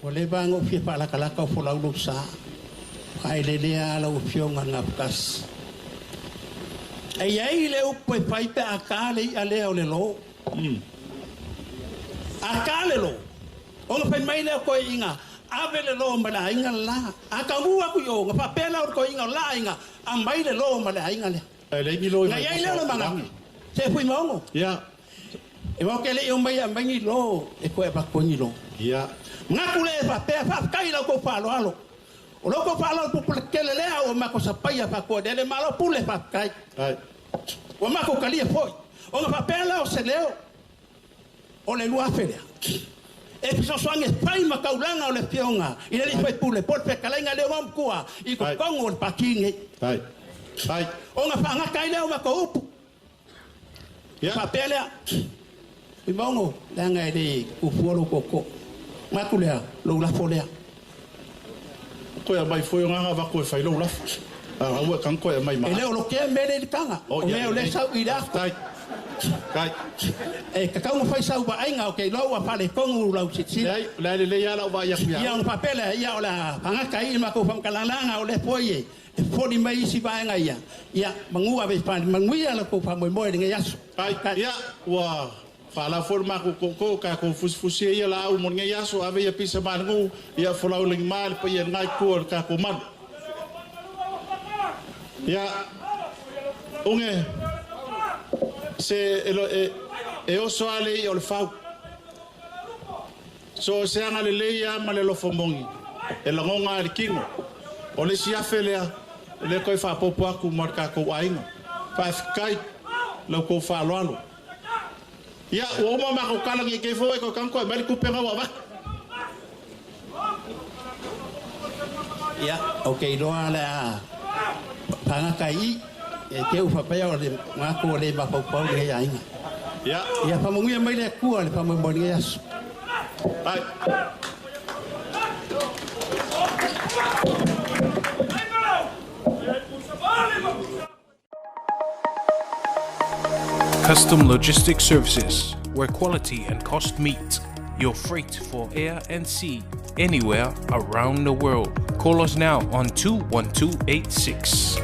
o le bango fi pa la kala ka fo la lu sa ai le le ala o fionga na kas ai le o pe pai pe akale ale o le lo akale lo o le pe mai le ko inga ave le lo ma la inga la akangu aku yo nga pa pela o ko inga la inga a mai le lo ma la inga le le ni lo nga ia le lo manga se fui mongo ya e mo ke le o mai a mai lo e ko e ba ko ni lo ya nga ku le pa pe fa kai lo ko fa lo alo o lo ko fa lo pu ke le le o ma ko sa pa ia pa ko de le malo pu le pa kai ai o ma ko kali e foi o nga pa pe la o se leo o le lua feria e piso soange pai ma kaulanga o le fionga i le fai pu le por pe kalenga le o mkua i ko kongo pa kinge ai ai o nga fa nga kai leo ma ko upu ya papele i bongo la nga de ku fuolo koko ma ku le lo la folea ko ya mai foi nga va ko fai lo la a wa kan ko ya mai ma ele o lo ke me le kanga o me o le sa ida Kai. E ka kau fai sau ba ainga o ke lo wa pale kongu lau sitsi. La le ya la wa ya ya. Ia o papele ia o la panga kai ma ko fam kalanga o le poie. E fori mai si ba ainga ia. Ia mangua be pa manguia la ko pa mo mo nge yaso. Kai ia wa fala forma ko ka ko fusfusia ia la o mo nge yaso ave ia pisa mangu ia fola o ling mal pa ia ngai ko ka ko man. Ia unge se e oso ale o le fau so se anga le leia ma le lofomongi e la ngonga le kingo o le siafelea le koe fa popo aku marka ko ainga fa fikai lo ko fa loalo ia o ma ma ko kala ngi ke fo e ko kanko ma le kupenga wa ba ia okay do ala panga kai e ke u papaya o le ngako le ba pau le ainga ia pa mungia mai le ku le pa mo mo nge yaso ai Custom Logistics Services, where quality and cost meet. Your freight for air and sea, anywhere around the world. Call us now on 21286.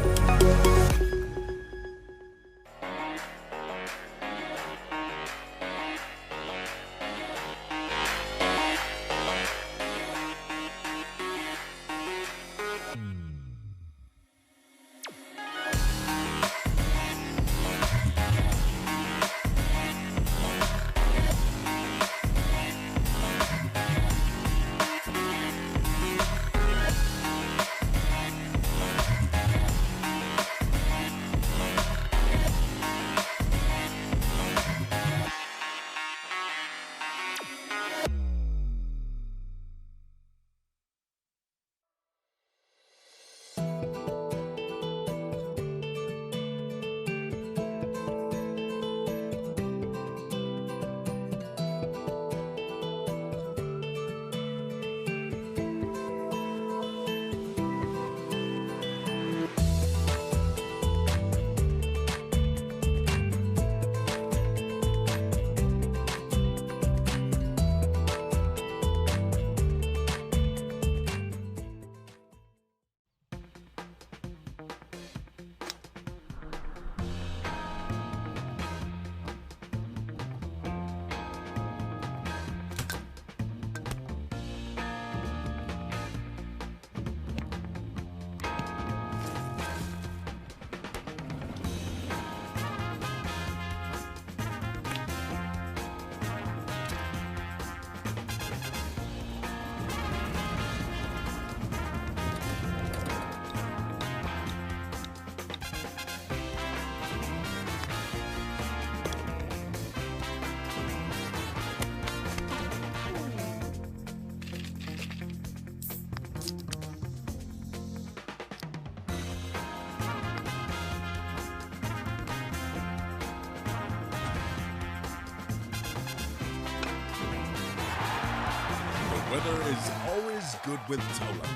Weather is always good with Tola.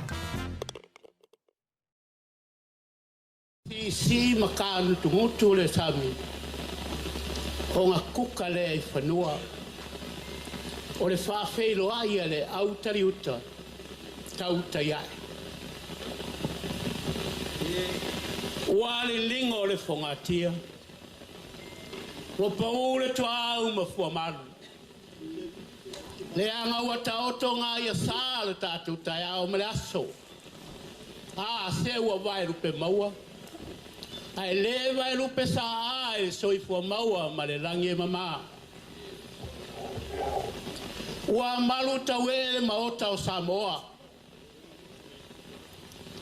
Si makanu tungutu le sami. O ngā kuka le ai whanua. O le whawhelo ai le autari uta. Tauta iai. Ua le linga o le whangatia. Ropa o le toa au ma fuamaru. Le anga ua taoto ngā ia sā le tātou tai ao me le aso. Se ua vai rupe maua. Ai le vai rupe sa ai soifua maua ma le rangi e mama. Ua malu tawele ma ota o Samoa.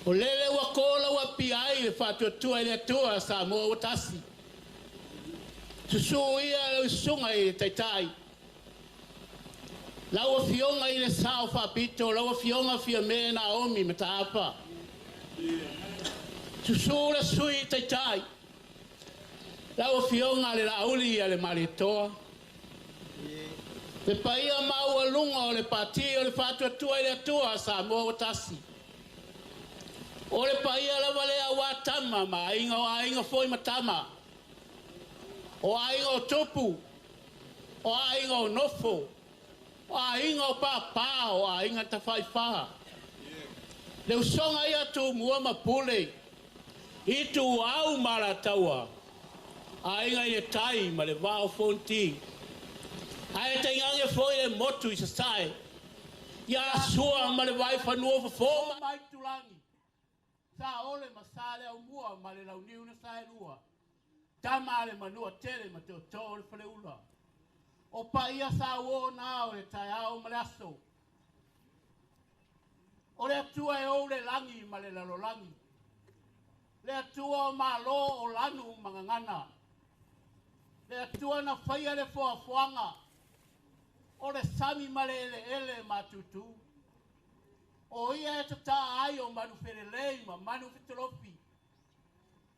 O lele ua kola ua pi ai le whatuatua i le atua Samoa o tasi. Susu ia le sunga i le taitai. Laua fionga i le sao whapito, laua fionga fia me na omi me taapa. Susura sui taitai. Laua fionga le lauli a le maritoa. Le paia maua lunga o le pati o le whatuatua i le atua Samoa o tasi. O le paia la wale a watama ma inga o ainga foi matama. O ainga o tupu, o ainga o nofo, o ainga o papa, o ainga ta whaiwha. Le usonga ia tu mua mapule, i tu au marataua, ainga i tai ma le vao fonti. Ai te ngange foi le motu i sasai, ia sua ma le vai whanua whafoma. Mai tulangi, sa ole masale au mua ma le launiu na sae rua. Tama le manua tere ma te o tō le whare ula. O pa ia sa uo nao le tai au ma le aso. O le atua e o le langi ma le lalo langi. Le atua o ma lo o lanu mangangana. Le atua na whaia le fua fuanga. O le sami ma le ele ma tutu. O ia e tata ai o manu wherelei ma manu fitolopi.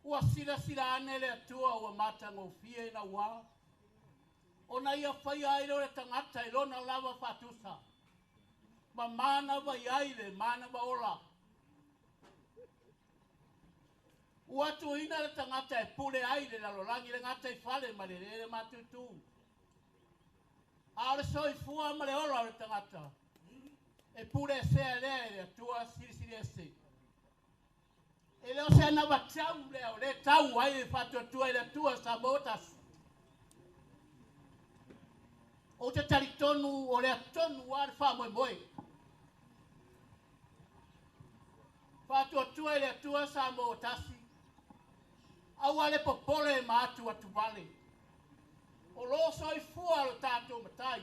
Ua sila ane le atua ua mata ngofia ina ua. O na ia whaia ai le tangata i lona lava fatusa. Ma mana wa iaile, mana wa ola. Ua tu ina le tangata e pule aile la lolangi le ngata i fale ma le lele matutu. A le soi fua ma le ola le tangata. E pule sea le atua siri ese. E leo se ana watau leo, le tau ai e whatu atua i le atua sa motas. O te taritonu o le atonu wa le wha moe moe. Whatu atua i le atua sa motasi. Au ale popole ma atu atu vale. O lo soi fua lo tātou matai.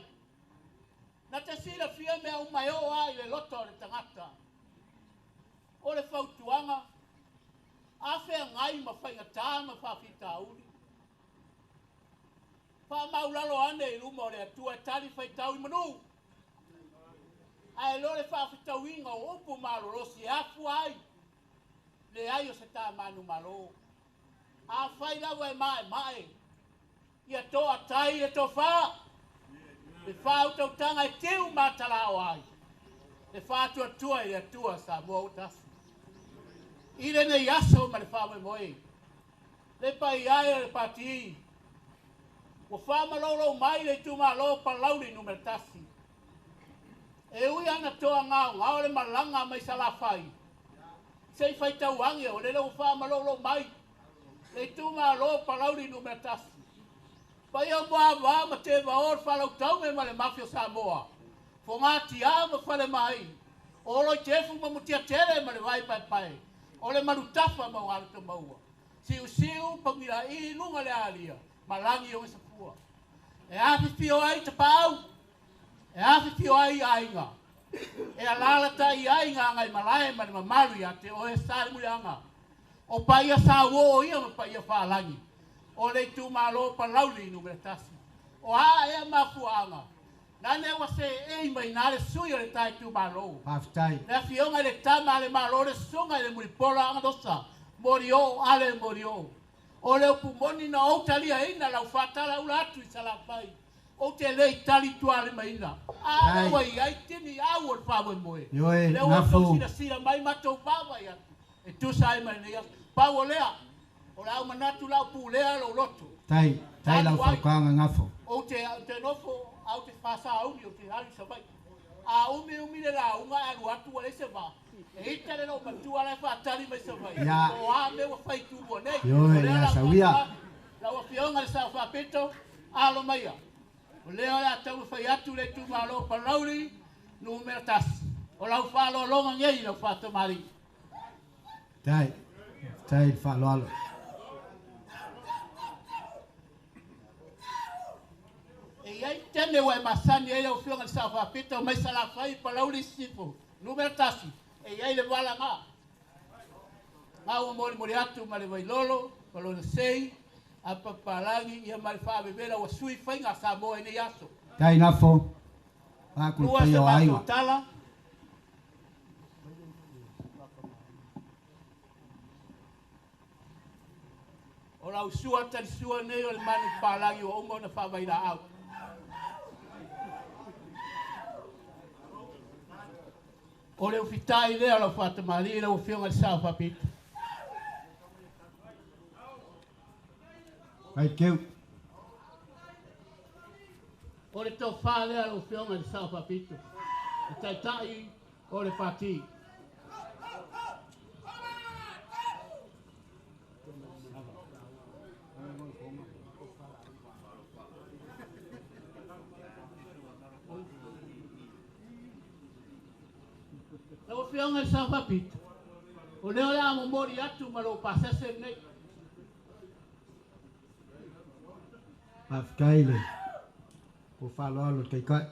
Na te sila fia mea umai ai le loto le tangata. O le whautuanga. Afe ngai ma whainga tā ma whawhita auri. Wha maulalo ane i rumo le atua tari whaitau i manu. Ai lo le whawhita winga o upu malo rosi afu ai. Le ai o se tā manu malo. A whailawa e mai. Ia toa tai e to wha. Le whau tanga e teu matalao ai. Le whātua tua i le atua sa mua utasi. Ile ne yaso ma le whawe moe. Le pai ai le pati. O whama lolo mai le tuma lo pa lauri numertasi. E ui ana toa ngao le malanga mai salafai. Sei fai tau wangi o le lo whama lolo mai. Le tuma lo pa lauri numertasi. Pai o mua ma te vaor whalau tau me ma le mafio Samoa. Fo ngāti a ma whale mai. O lo tefu ma mutia tere ma le vai pai. O le marutafa ma o alto maua. Siu pangira i lunga le alia. Malangi o isapua. E afi pio ai te pau. E afi pio ai ainga. E alala ta i ainga ngai malae ma le mamalu ia te o e sari muli anga. O paia sa uo ia ma paia whaalangi. O le tu malo pa lauli numere tasi. O a e mafuanga. Nane wa se e mai nare sui o le tai tu malo. Paftai. Le fionga le tama le malo le sunga le muripola andosa. Morio ale morio. O le pumoni na o talia ina la fatala ulatu i salafai. O te le tali tuale maina. A wai ai tini au o fawe moe. Yoe, le nafu. Le sira mai mato baba ya. E tu sai mai ne. Pa o lea. O la manatu la pulea lo loto. Tai la whakanga ngafo. O te nofo au te whasa au ni o te hari sa mai. A umi le la unga alu atu wale se va. E ita le no matua le whaatari mai sa vai. O a me wa whai tu mo nei. Yoe, ya sawia. La wa fionga le sa whapeto. Alo maia. O leo le atau whai atu le tu malo palauri. Numero tas. O lau whalo longa ngei lau whato mari. Tai whalo alo. Ai tene wa masani ele o fionga sa fa pita mai sala fai pa lauli sipo numero tasi e ai le wala nga o mori atu male vai lolo palo le sei a papalangi ia mal fa bebela o sui fai nga sa mo ene yaso tai nafo pa ku pe o ai tala ora usua tan sua ne o manu palangi o mo na fa vai la au o le ufitai lea la whata mari la ufionga le sao whapita. Ai keu. tau whale a lo whionga le sao papito. E tai o le pati. Lo whionga le sao papito. O leo la mo mori atu ma lo pasese nei. Afkaile. O falo alo kai kai.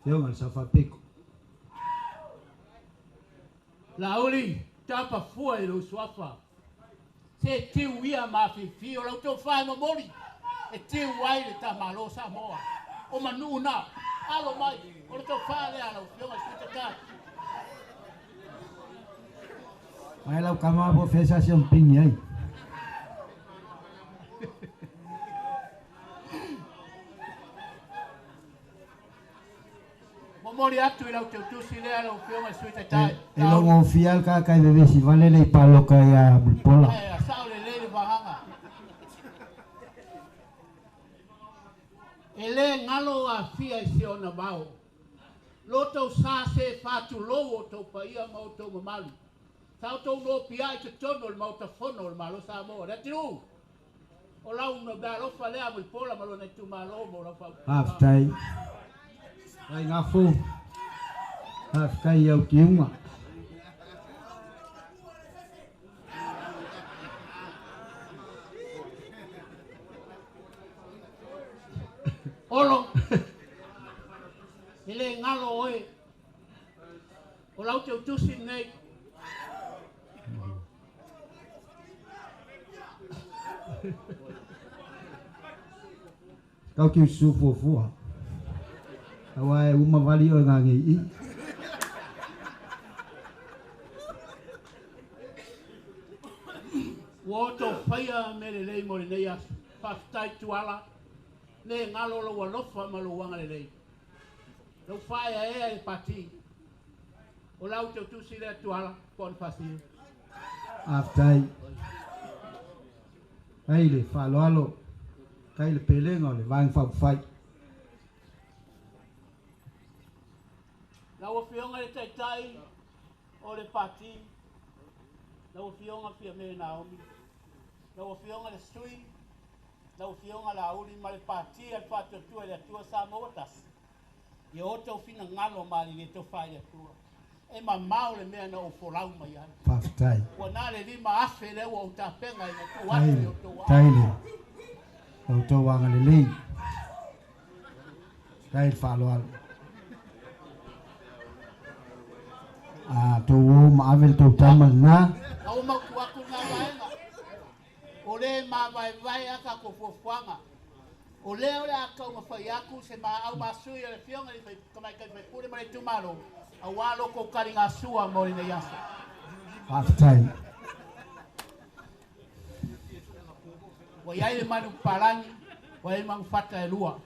Fio ngal sa fa piko. Lauli, tapa fua i lo suafa. Se tiu ia ma fi o lo to fai mo mori. E tiu wai le ta malo sa moa. O manu na. Alo mai, o lo to fai le alo fio ngal suita kai. Ai lau kama bo fesa siam ping ai. Mori atu i lau teu tusi lea lau whionga suita tai. E lo ngo fial ka kai bebe si vale le palo kai a bulpola. Ai, a sao le le wahanga. E le ngalo a fia i se ona mau. Loto sa se fatu lowo tau pa ia mau tau mamali. Tau tau no pia i te tono le mau ta fono le malo sa moa. Reti ru. O lau no da lofa lea mo i pola malo na tu malo mo lau fa. Aftai. Ai ngafu. Afkai au kiunga. Olo. Ele ngalo oe. O lau te utusi nei. Kau ki sufu fua. Awai uma vali o ngangi i. Woto faya mele lei mo nei as. Pastai tuala. Le ngalo lo walofa malo wanga le lei. Lo faya e pati. O lau te utusi le tuala. Pon fasi. Aftai. Ai le falo alo. Kai le pelenga le vang fa fai. Lau whionga le tai o le pati. Lau whionga fia me Naomi. Lau whionga le sui. Lau whionga la uli ma le pati al fatu tua le tua sa motas. Ia o tau fina ngalo mali le tau whai atua. E ma mau le mea na o folau mai ai. Paftai. Wa na le lima afe le wa uta penga i na tu Ai atu le. o tu Taile. Au tau wanga le lei. Taile falo alo. Ah, tu maavel tu tamal na. Au ma kuaku nga vaenga. O le ma vai aka ko fuafuanga. O le aka uma fai aku se ma au masui le fionga le kamai kai fai pure ma le tumaro. Au walo ko karinga sua mo le yasa. Paftai. Wa yai le manu palangi, wa yai manu fata e lua.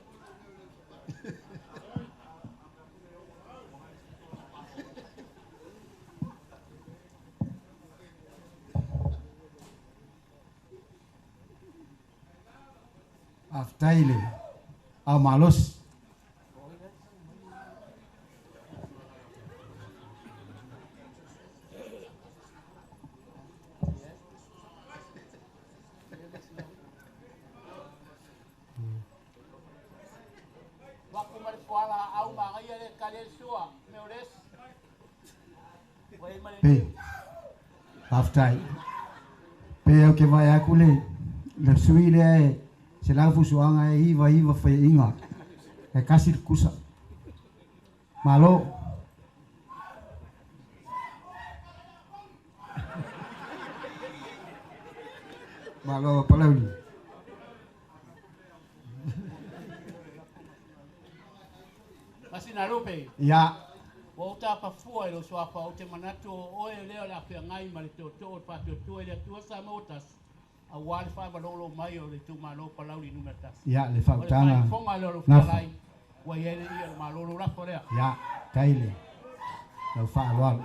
Aftaile. Au malos. Waku mare fuala au ma ngai le kale sua, me ores. Wa yai mare Pe. Aftai. Pe au ke vai aku le sui le se la fusuanga e iva fai inga. E kasir kusa. Malo. Malo palauli. Masina rupe. Ya. Wa uta pa fua lo so apa o te manato o e leo la pe ngai mare to to pa to to e tu sa motas. A wal fa ba lo mai o le tu malo pa lauli numertas. Ya le fautanga. Fonga lo falai. Wa ye le ia malo lo la forea. Ya, taile. Lo fa alo.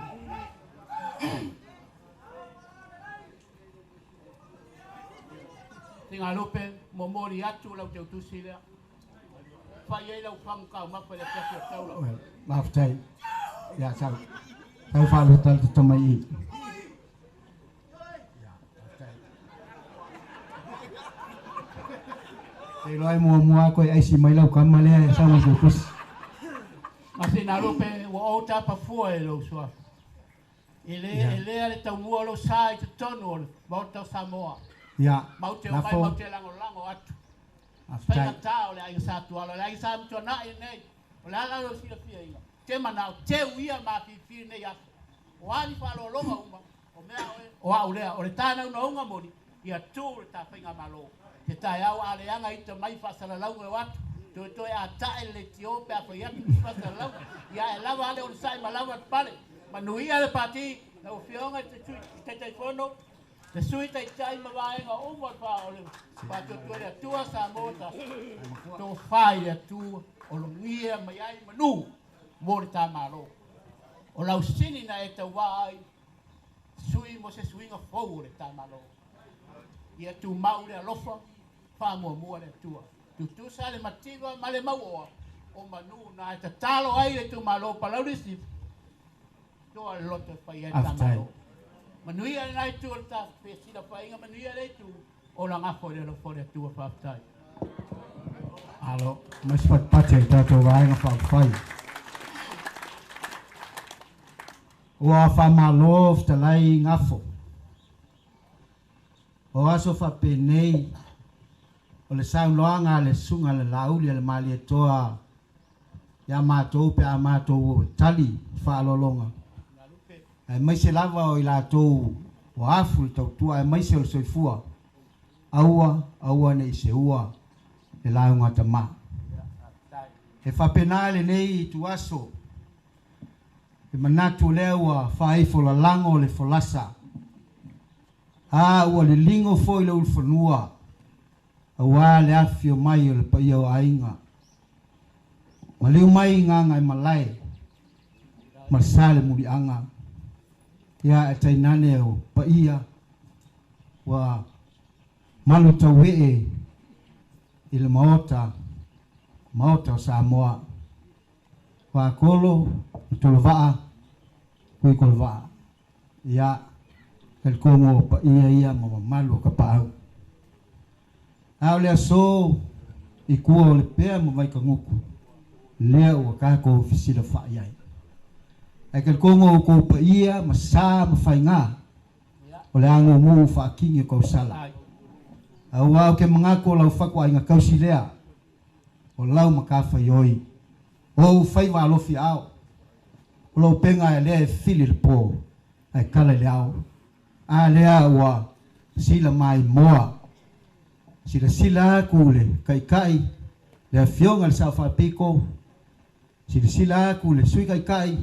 Tinga lope momori atu la te tu sile. fai ai lau whang kau mapa le pia pia tau lau. Well, maftai. Ya, sau. Sau whalu tal te tamai i. Te loai mua koe aisi mai lau kamale sau mo kus. Masi na rupe wa o tapa fua e lau sua. Ele ale tau mua lo sai te tonu o mau tau Samoa. Ya. Mau te o mai mau te lango atu. Pega tau le ai sa tua le ai sa mtu na e nei. O la lo si fia inga. Te mana te uia ma fi nei ya. O ani fa lo longa uma. O mea o au le o le tana una unga moni. Ia tu ta finga malo. Te tai au ale anga ita mai fa sala lau e watu. To e ata le Ethiopia pa ia fa sala lau. Ia e lava ale o sai ma lava pale. Manuia le pati na o fionga te telefono. Te sui tai tai ma vaenga o mo fa o le pa to le tua sa mota. To fai tu o lo ngia mai ai manu mo ta malo. O lau sini na e te wai sui mo se suinga fou le ta malo. Ia tu mau le alofa fa mo le tua. Tu sa le mativa ma le mau o manu na e te talo ai le tu malo pa lau risi. To a loto fai e ta malo. Manuia nai tu ta pesina fainga manuia le tu o la ngafo le lo fore tu fa tai. Alo, mas pat ta to vai na fa fai. Ua fa malof ta lai ngafo. O aso fa penei o le sau loanga le sunga le lauli le mali toa ya matou pe amatou tali fa lolonga. Ai mai se lava o ila tou o afu tau tua ai mai se o soifua aua nei se ua e la unga tama e fa penale nei tu aso e manatu lewa fa ai fo la lango le folasa ua le lingo foi le ulfanua aua le afio mai o le paia o ainga ma leu mai nganga e malai masale muri anga ya tainane o paia wa malu tawe il maota Samoa wa kolo tolva kui kolva ya el como paia mama malu ka pa au le so i kuo le pe mo vai ka nguku le o ka ko fisila fa yai ai ke kongo ko paia masa mafainga o le ango mo fa kingi ko sala au wa ke mangako lau fa ko inga kausilea o lau makafa yoi o fai va lo fi ao o lo penga le fili po ai kala le ao a le wa sila mai moa sila kule kai le fionga le sa fa piko sila kule sui kai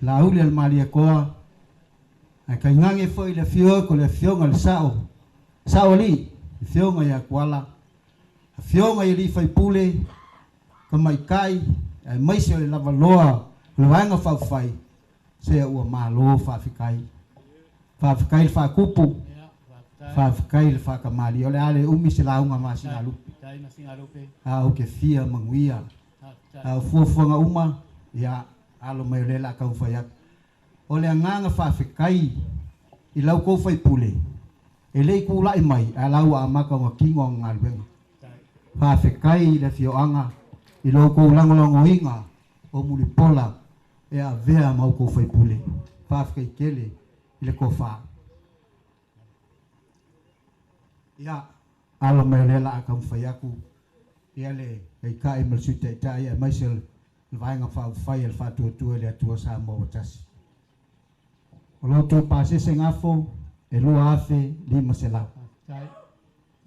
la uli al malia koa ai kai ngange foi le fio ko le fionga le sao li fionga ya kuala fionga ili fai pule ka mai kai ai mai se le lava loa le wanga fa fai se ua malo fa fikai fa kupu fa fikai le fa ka mali ole ale umi se la unga ma singa lupi o ke fia manguia fuafuanga uma ya alo mai le la ka fa ya ole nganga fa fikai i lau ko fai pule e le ku lai mai ala wa maka ngo kingo ngalben fa fikai le fioanga i lo ko langolongo inga o muli pola e a vea mau ko fai pule fa fikai kele ile ko fa ya alo mai le la ka fa ya ku ia le ai kai mal suta ita ia mai sel vai nga fa fai el fa tu le tu sa mo tas o lo to pase se ngafo e lo afe li masela tai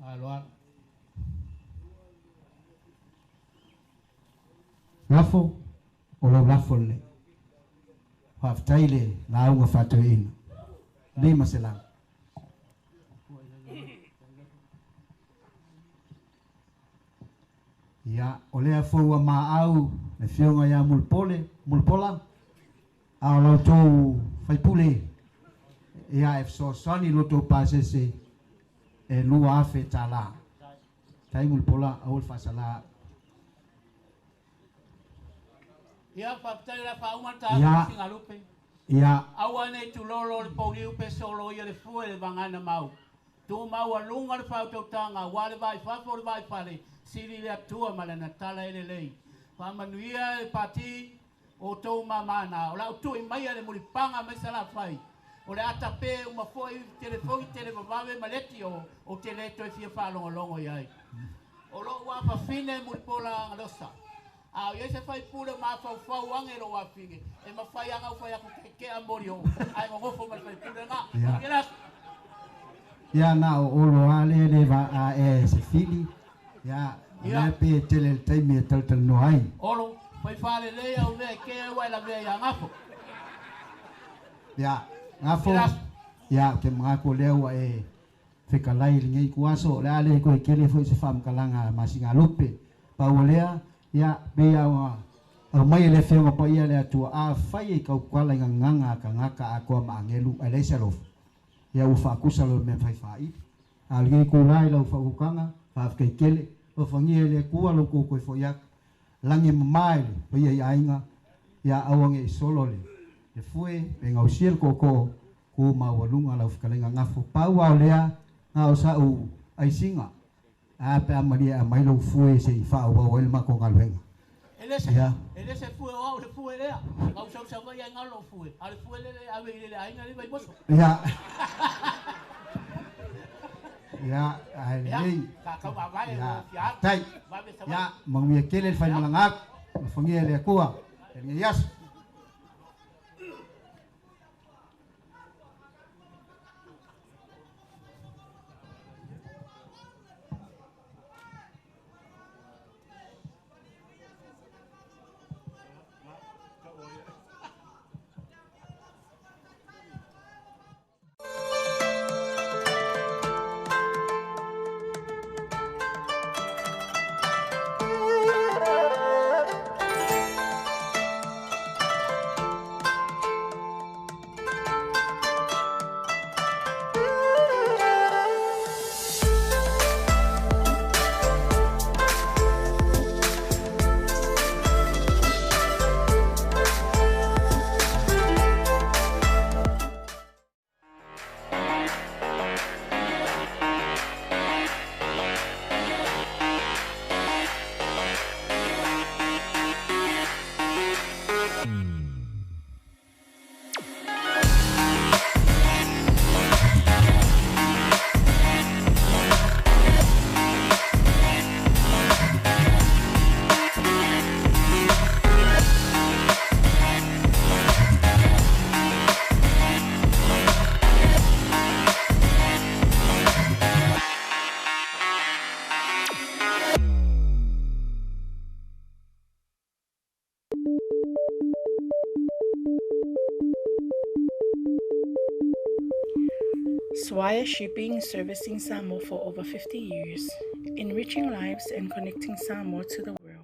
alo ngafo o lo ngafo le fa taile la unga fa to in li masela ya ole a fo wa ma au le fionga ya mulpola a lo to fai pule ya if so sani lo to pase se e lu afe tala tai mulpola au fa sala Ia whaptai la whaumata Ia. singa lupe. Ia. Awa nei tu lolo le pauri upe solo ia le fue le vangana mau. Tu mau a lunga le whau tau tanga, wale vai whafo le vai pare, siri le atua ma le natala ele lei. Whamanuia le pati o tau mamana, o lau tu i mai le muripanga mai sala whai. O le atape o mafoi telefoni tele mavawe maleti o tele to e fia whalongo longo iai. O lo wapa fine muripola ngalosa. A ye se fai pule ma fa wange lo wa finge e ma fai anga fa ya ke amori o ai mo fo ma fai pule nga ila Ya na o lo ale le va a se fili ya le pe tele el time tal no ai olo fai fale le ya o ve ke wa la ve ya ngafo ya ngafo ya ke mga ko le wa e fekalai ngai kuaso le ale ko ke le foi se fam kalanga masinga lupe pa olea ya bea wa au mai le fenga pa ia le atua a fai ka kwala nganga ka ngaka a ko ma ngelu ele selo ya u fa kusalo me fai fai algi ko lai lo fa ukanga fa ke kele o fangi le ku alo ko ko fo ya langi mai pa ia ainga ya awange solo le fue venga o siel ko ku ma walunga la uskalenga ngafo pa wa lea nga o sa u ai singa a pe amalia mai lo fue se fa o el ma con alvenga ele se fue o le fue le au sa va ya ngalo fue al fue le a ver le ai ngali vai boso ya ya ai ka va vai ya tai ya mang mi kele fa malangak fangi le kuwa el yas Swire Shipping, servicing Samoa for over 50 years, enriching lives and connecting Samoa to the world.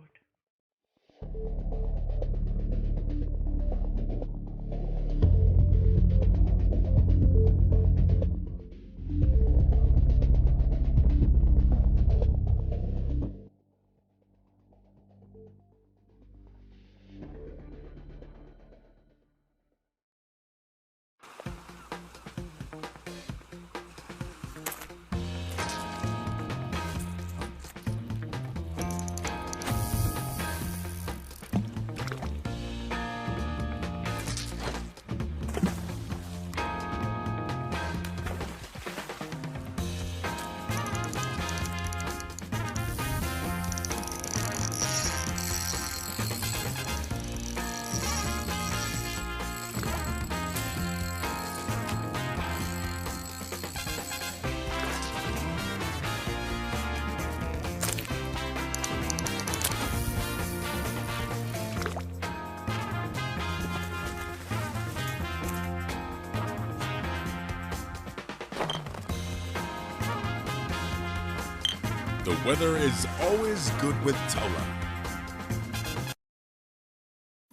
The weather is always good with Taula.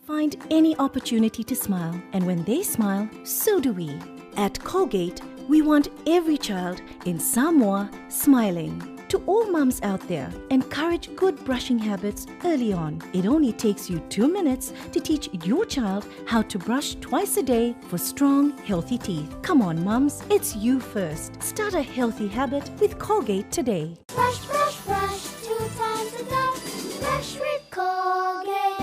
Find any opportunity to smile, and when they smile, so do we. At Colgate, we want every child in Samoa smiling. To all mums out there, encourage good brushing habits early on. It only takes you 2 minutes to teach your child how to brush twice a day for strong, healthy teeth. Come on, mums, it's you first. Start a healthy habit with Colgate today. Brush, brush, brush, 2 times a day. Brush with Colgate.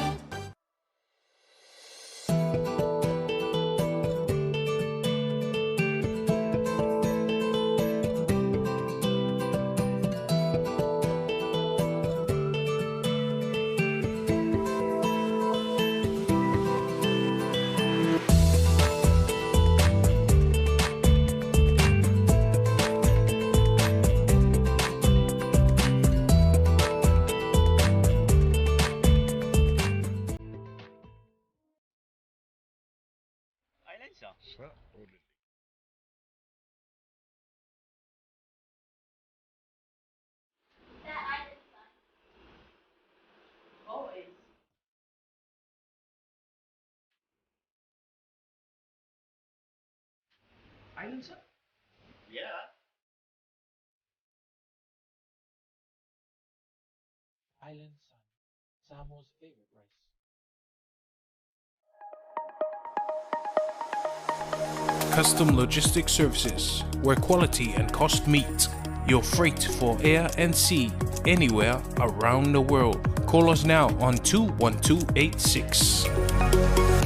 Island, sir? Yeah. Island Sun, Samo's favorite rice. Custom Logistics Services, where quality and cost meet. Your freight for air and sea, anywhere around the world. Call us now on 21286.